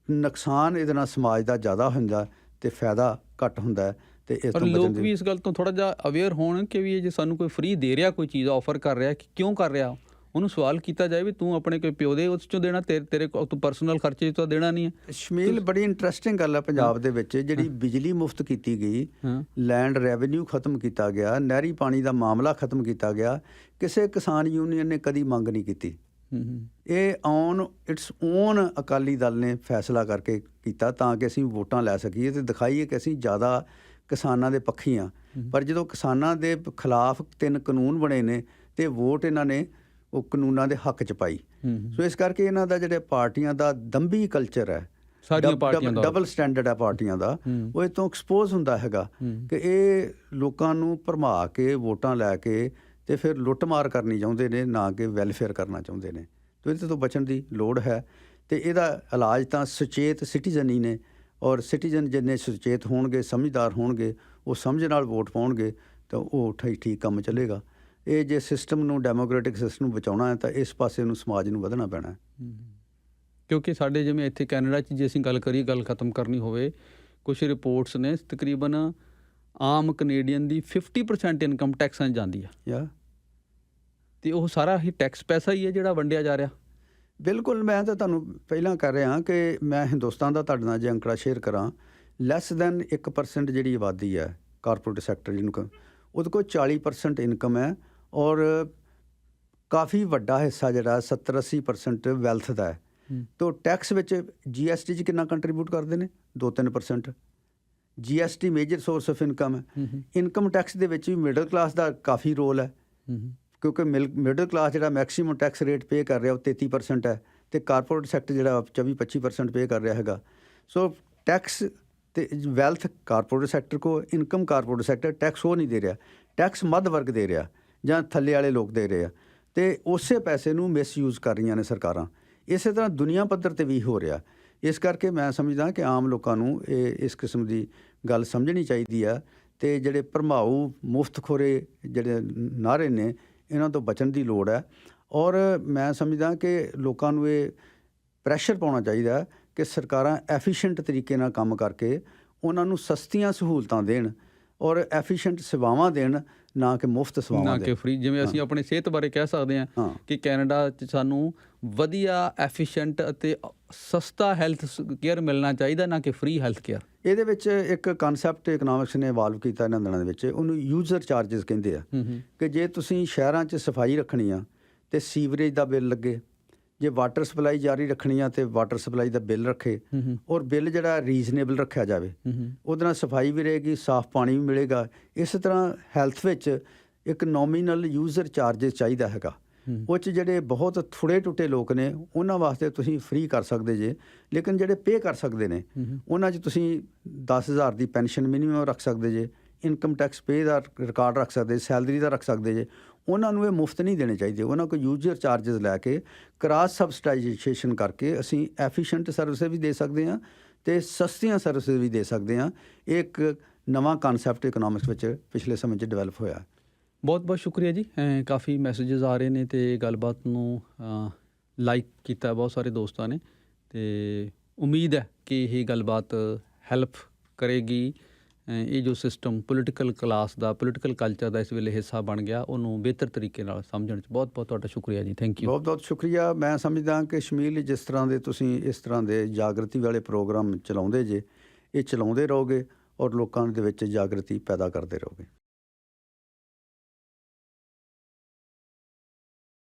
ਨੁਕਸਾਨ ਇਹਦੇ ਨਾਲ ਸਮਾਜ ਦਾ ਜ਼ਿਆਦਾ ਹੁੰਦਾ ਤੇ ਫਾਇਦਾ ਘੱਟ ਹੁੰਦਾ ਤੇ ਇਸ ਪਰ ਤੋਂ ਲੋਕ ਬਚਣ ਵੀ ਇਸ ਗੱਲ ਤੋਂ ਥੋੜ੍ਹਾ ਜਿਹਾ ਅਵੇਅਰ ਹੋਣ ਕਿ ਵੀ ਇਹ ਜੇ ਸਾਨੂੰ ਕੋਈ ਫ੍ਰੀ ਦੇ ਰਿਹਾ, ਕੋਈ ਚੀਜ਼ ਆਫਰ ਕਰ ਰਿਹਾ, ਕਿ ਕਿਉਂ ਕਰ ਰਿਹਾ, ਉਹਨੂੰ ਸਵਾਲ ਕੀਤਾ ਜਾਏ ਵੀ ਤੂੰ ਆਪਣੇ ਕੋਈ ਪਿਓ ਦੇ ਉਸ 'ਚੋਂ ਦੇਣਾ, ਤੇਰੇ ਕੋਲ ਤੂੰ ਪਰਸਨਲ ਖਰਚੇ 'ਚ ਤਾਂ ਦੇਣਾ ਨਹੀਂ ਹੈ। ਸ਼ਮੀਲ, ਬੜੀ ਇੰਟਰਸਟਿੰਗ ਗੱਲ ਹੈ ਪੰਜਾਬ ਦੇ ਵਿੱਚ ਜਿਹੜੀ ਬਿਜਲੀ ਮੁਫਤ ਕੀਤੀ ਗਈ, ਲੈਂਡ ਰੈਵਨਿਊ ਖਤਮ ਕੀਤਾ ਗਿਆ, ਨਹਿਰੀ ਪਾਣੀ ਦਾ ਮਾਮਲਾ ਖਤਮ ਕੀਤਾ ਗਿਆ, ਕਿਸੇ ਕਿਸਾਨ ਯੂਨੀਅਨ ਨੇ ਕਦੀ ਮੰਗ ਨਹੀਂ ਕੀਤੀ। ਇਹ on it's on Akali Dal ਨੇ ਫੈਸਲਾ ਕਰਕੇ ਕੀਤਾ ਤਾਂ ਕਿ ਅਸੀਂ ਵੋਟਾਂ ਲੈ ਸਕੀਏ ਤੇ ਦਿਖਾਈਏ ਕਿ ਅਸੀਂ ਜ਼ਿਆਦਾ ਕਿਸਾਨਾਂ ਦੇ ਪੱਖੀ ਹਾਂ। ਪਰ ਜਦੋਂ ਕਿਸਾਨਾਂ ਦੇ ਖਿਲਾਫ 3 ਕਾਨੂੰਨ ਬਣੇ ਨੇ ਤੇ ਵੋਟ ਇਹਨਾਂ ਨੇ ਉਹ ਕਾਨੂੰਨਾਂ ਦੇ ਹੱਕ 'ਚ ਪਾਈ। ਸੋ ਇਸ ਕਰਕੇ ਇਹਨਾਂ ਦਾ ਜਿਹੜੇ ਪਾਰਟੀਆਂ ਦਾ ਦੰਭੀ ਕਲਚਰ ਹੈ, ਸਾਰੀਆਂ ਪਾਰਟੀਆਂ ਦਾ ਡਬਲ ਸਟੈਂਡਰਡ ਹੈ ਪਾਰਟੀਆਂ ਦਾ, ਉਹ ਇਹ ਤੋਂ ਐਕਸਪੋਜ਼ ਹੁੰਦਾ ਹੈਗਾ ਕਿ ਇਹ ਲੋਕਾਂ ਨੂੰ ਭਰਮਾ ਕੇ ਵੋਟਾਂ ਲੈ ਕੇ ਤੇ ਫਿਰ ਲੁੱਟਮਾਰ ਕਰਨੀ ਚਾਹੁੰਦੇ ਨੇ, ਨਾ ਕਿ ਵੈਲਫੇਅਰ ਕਰਨਾ ਚਾਹੁੰਦੇ ਨੇ। ਤੇ ਇਹਦੇ ਤੋਂ ਬਚਣ ਦੀ ਲੋੜ ਹੈ ਤੇ ਇਹਦਾ ਇਲਾਜ ਤਾਂ ਸੁਚੇਤ ਸਿਟੀਜ਼ਨ ਹੀ ਨੇ। ਔਰ ਸਿਟੀਜ਼ਨ ਜਿੰਨੇ ਸੁਚੇਤ ਹੋਣਗੇ, ਸਮਝਦਾਰ ਹੋਣਗੇ, ਉਹ ਸਮਝ ਨਾਲ ਵੋਟ ਪਾਉਣਗੇ ਤਾਂ ਉਹ ਠੀਕ ਕੰਮ ਚੱਲੇਗਾ। ਇਹ ਜੇ ਸਿਸਟਮ ਨੂੰ, ਡੈਮੋਕ੍ਰੈਟਿਕ ਸਿਸਟਮ ਨੂੰ ਬਚਾਉਣਾ ਹੈ ਤਾਂ ਇਸ ਪਾਸੇ ਨੂੰ ਸਮਾਜ ਨੂੰ ਵਧਣਾ ਪੈਣਾ ਹੈ। ਕਿਉਂਕਿ ਸਾਡੇ ਜਿਵੇਂ ਇੱਥੇ ਕੈਨੇਡਾ 'ਚ ਜੇ ਅਸੀਂ ਗੱਲ ਕਰੀਏ, ਗੱਲ ਖਤਮ ਕਰਨੀ ਹੋਵੇ, ਕੁਛ ਰਿਪੋਰਟਸ ਨੇ ਤਕਰੀਬਨ ਆਮ ਕੈਨੇਡੀਅਨ ਦੀ 50% ਇਨਕਮ ਟੈਕਸਾਂ 'ਚ ਜਾਂਦੀ ਆ ਤੇ ਉਹ ਸਾਰਾ ਹੀ ਟੈਕਸ ਪੈਸਾ ਹੀ ਹੈ ਜਿਹੜਾ ਵੰਡਿਆ ਜਾ ਰਿਹਾ। ਬਿਲਕੁਲ, ਮੈਂ ਤਾਂ ਤੁਹਾਨੂੰ ਪਹਿਲਾਂ ਕਰ ਰਿਹਾ ਕਿ ਮੈਂ ਹਿੰਦੁਸਤਾਨ ਦਾ ਤੁਹਾਡੇ ਨਾਲ ਜੇ ਅੰਕੜਾ ਸ਼ੇਅਰ ਕਰਾਂ, ਲੈਸ ਦੈਨ 1% ਜਿਹੜੀ ਆਬਾਦੀ ਹੈ ਕਾਰਪੋਰੇਟ ਸੈਕਟਰ ਜਿਹਨੂੰ, ਉਹਦੇ ਕੋਲ 40% ਇਨਕਮ ਹੈ ਔਰ ਕਾਫੀ ਵੱਡਾ ਹਿੱਸਾ ਜਿਹੜਾ 70-80% ਵੈਲਥ ਦਾ ਹੈ। ਤਾਂ ਟੈਕਸ ਵਿੱਚ GST 'ਚ ਕਿੰਨਾ ਕੰਟਰੀਬਿਊਟ ਕਰਦੇ ਨੇ? 2-3%। GST major source of income ਹੈ। ਇਨਕਮ ਟੈਕਸ ਦੇ ਵਿੱਚ ਵੀ ਮਿਡਲ ਕਲਾਸ ਦਾ ਕਾਫੀ ਰੋਲ ਹੈ, ਕਿਉਂਕਿ ਮਿਡਲ ਕਲਾਸ ਜਿਹੜਾ ਮੈਕਸੀਮਮ ਟੈਕਸ ਰੇਟ ਪੇ ਕਰ ਰਿਹਾ ਉਹ 33% ਹੈ ਤੇ ਕਾਰਪੋਰੇਟ ਸੈਕਟਰ ਜਿਹੜਾ 24-25% ਪੇ ਕਰ ਰਿਹਾ ਹੈਗਾ। ਸੋ ਟੈਕਸ ਤੇ ਵੈਲਥ ਕਾਰਪੋਰੇਟ ਸੈਕਟਰ ਕੋ, ਇਨਕਮ ਕਾਰਪੋਰੇਟ ਸੈਕਟਰ ਟੈਕਸ ਉਹ ਨਹੀਂ ਦੇ ਰਿਹਾ, ਟੈਕਸ ਮੱਧ ਵਰਗ ਦੇ ਰਿਹਾ ਜਾਂ ਥੱਲੇ ਵਾਲੇ ਲੋਕ ਦੇ ਰਹੇ ਆ ਤੇ ਉਸੇ ਪੈਸੇ ਨੂੰ ਮਿਸਯੂਜ਼ ਕਰ ਰਹੀਆਂ ਨੇ ਸਰਕਾਰਾਂ। ਇਸੇ ਤਰ੍ਹਾਂ ਦੁਨੀਆ ਪੱਧਰ ਤੇ ਵੀ ਹੋ ਰਿਹਾ। ਇਸ ਕਰਕੇ ਮੈਂ ਸਮਝਦਾ ਕਿ ਆਮ ਲੋਕਾਂ ਨੂੰ ਇਸ ਕਿਸਮ ਦੀ ਗੱਲ ਸਮਝਣੀ ਚਾਹੀਦੀ ਆ ਤੇ ਜਿਹੜੇ ਭਰਮਾਊ ਮੁਫਤਖੋਰੇ ਜਿਹੜੇ ਨਾਅਰੇ ਨੇ ਇਹਨਾਂ ਤੋਂ ਬਚਣ ਦੀ ਲੋੜ ਹੈ। ਔਰ ਮੈਂ ਸਮਝਦਾ ਕਿ ਲੋਕਾਂ ਨੂੰ ਇਹ ਪ੍ਰੈਸ਼ਰ ਪਾਉਣਾ ਚਾਹੀਦਾ ਕਿ ਸਰਕਾਰਾਂ ਐਫੀਸ਼ੀਐਂਟ ਤਰੀਕੇ ਨਾਲ ਕੰਮ ਕਰਕੇ ਉਹਨਾਂ ਨੂੰ ਸਸਤੀਆਂ ਸਹੂਲਤਾਂ ਦੇਣ ਔਰ ਐਫੀਸ਼ੀਐਂਟ ਸੇਵਾਵਾਂ ਦੇਣ, ਨਾ ਕਿ ਮੁਫਤ ਸੇਵਾਵਾਂ ਨਾ ਕਿ ਫ੍ਰੀ। ਜਿਵੇਂ ਅਸੀਂ ਆਪਣੀ ਸਿਹਤ ਬਾਰੇ ਕਹਿ ਸਕਦੇ ਹਾਂ ਕਿ ਕੈਨੇਡਾ 'ਚ ਸਾਨੂੰ ਵਧੀਆ, ਐਫੀਸ਼ੀਐਂਟ ਅਤੇ ਸਸਤਾ ਹੈਲਥ ਕੇਅਰ ਮਿਲਣਾ ਚਾਹੀਦਾ, ਨਾ ਕਿ ਫ੍ਰੀ ਹੈਲਥ ਕੇਅਰ। ਇਹਦੇ ਵਿੱਚ ਇੱਕ ਕਨਸੈਪਟ ਇਕਨੋਮਿਕਸ ਨੇ ਇਵਾਲਵ ਕੀਤਾ ਇਹਨਾਂ ਦਿਨਾਂ ਦੇ ਵਿੱਚ, ਉਹਨੂੰ ਯੂਜ਼ਰ ਚਾਰਜਸ ਕਹਿੰਦੇ ਆ। ਕਿ ਜੇ ਤੁਸੀਂ ਸ਼ਹਿਰਾਂ 'ਚ ਸਫਾਈ ਰੱਖਣੀ ਆ ਤੇ ਸੀਵਰੇਜ ਦਾ ਬਿੱਲ ਲੱਗੇ, ਜੇ ਵਾਟਰ ਸਪਲਾਈ ਜਾਰੀ ਰੱਖਣੀ ਆ ਤੇ ਵਾਟਰ ਸਪਲਾਈ ਦਾ ਬਿੱਲ ਰੱਖੇ ਔਰ ਬਿੱਲ ਜਿਹੜਾ ਰੀਜ਼ਨੇਬਲ ਰੱਖਿਆ ਜਾਵੇ, ਉਹਦੇ ਨਾਲ ਸਫਾਈ ਵੀ ਰਹੇਗੀ, ਸਾਫ਼ ਪਾਣੀ ਵੀ ਮਿਲੇਗਾ। ਇਸੇ ਤਰ੍ਹਾਂ ਹੈਲਥ ਵਿੱਚ ਇੱਕ ਨੋਮੀਨਲ ਯੂਜ਼ਰ ਚਾਰਜਸ ਚਾਹੀਦਾ ਹੈਗਾ। ਉਹ 'ਚ ਜਿਹੜੇ ਬਹੁਤ ਥੋੜ੍ਹੇ ਟੁੱਟੇ ਲੋਕ ਨੇ ਉਹਨਾਂ ਵਾਸਤੇ ਤੁਸੀਂ ਫ੍ਰੀ ਕਰ ਸਕਦੇ ਜੇ, ਲੇਕਿਨ ਜਿਹੜੇ ਪੇ ਕਰ ਸਕਦੇ ਨੇ ਉਹਨਾਂ 'ਚ ਤੁਸੀਂ 10,000 ਦੀ ਪੈਨਸ਼ਨ ਮਿਨੀਮਮ ਰੱਖ ਸਕਦੇ ਜੇ, ਇਨਕਮ ਟੈਕਸ ਪੇ ਦਾ ਰਿਕਾਰਡ ਰੱਖ ਸਕਦੇ, ਸੈਲਰੀ ਦਾ ਰੱਖ ਸਕਦੇ ਜੇ। ਉਹਨਾਂ ਨੂੰ ਇਹ ਮੁਫਤ ਨਹੀਂ ਦੇਣੇ ਚਾਹੀਦੇ। ਉਹਨਾਂ ਕੋਲ ਯੂਜ਼ਰ ਚਾਰਜਸ ਲੈ ਕੇ ਕ੍ਰਾਸ ਸਬਸਿਡਾਈਜੇਸ਼ਨ ਕਰਕੇ ਅਸੀਂ ਐਫੀਸ਼ੀਐਂਟ ਸਰਵਿਸਿਜ਼ ਵੀ ਦੇ ਸਕਦੇ ਹਾਂ ਤੇ ਸਸਤੀਆਂ ਸਰਵਿਸਿਜ਼ ਵੀ ਦੇ ਸਕਦੇ ਹਾਂ। ਇਹ ਇੱਕ ਨਵਾਂ ਕਨਸੈਪਟ ਇਕਨੋਮਿਕਸ ਵਿੱਚ ਪਿਛਲੇ ਸਮੇਂ 'ਚ ਡਿਵੈਲਪ ਹੋਇਆ। ਬਹੁਤ ਬਹੁਤ ਸ਼ੁਕਰੀਆ ਜੀ। ਕਾਫੀ ਮੈਸੇਜਸ ਆ ਰਹੇ ਨੇ ਤੇ ਗੱਲਬਾਤ ਨੂੰ ਲਾਈਕ ਕੀਤਾ ਬਹੁਤ ਸਾਰੇ ਦੋਸਤਾਂ ਨੇ ਤੇ ਉਮੀਦ ਹੈ ਕਿ ਇਹ ਗੱਲਬਾਤ ਹੈਲਪ ਕਰੇਗੀ। ਇਹ ਜੋ ਸਿਸਟਮ ਪੋਲੀਟੀਕਲ ਕਲਾਸ ਦਾ, ਪੋਲੀਟੀਕਲ ਕਲਚਰ ਦਾ ਇਸ ਵੇਲੇ ਹਿੱਸਾ ਬਣ ਗਿਆ, ਉਹਨੂੰ ਬਿਹਤਰ ਤਰੀਕੇ ਨਾਲ ਸਮਝਣ 'ਚ ਬਹੁਤ ਬਹੁਤ ਤੁਹਾਡਾ ਸ਼ੁਕਰੀਆ ਜੀ। Thank you. ਬਹੁਤ ਬਹੁਤ ਸ਼ੁਕਰੀਆ। ਮੈਂ ਸਮਝਦਾ ਕਿ ਸ਼ਮੀਲ, ਜਿਸ ਤਰ੍ਹਾਂ ਦੇ ਤੁਸੀਂ ਇਸ ਤਰ੍ਹਾਂ ਦੇ ਜਾਗਰਤੀ ਵਾਲੇ ਪ੍ਰੋਗਰਾਮ ਚਲਾਉਂਦੇ ਜੇ, ਇਹ ਚਲਾਉਂਦੇ ਰਹੋਗੇ ਔਰ ਲੋਕਾਂ ਦੇ ਵਿੱਚ ਜਾਗਰਤੀ ਪੈਦਾ ਕਰਦੇ ਰਹੋਗੇ।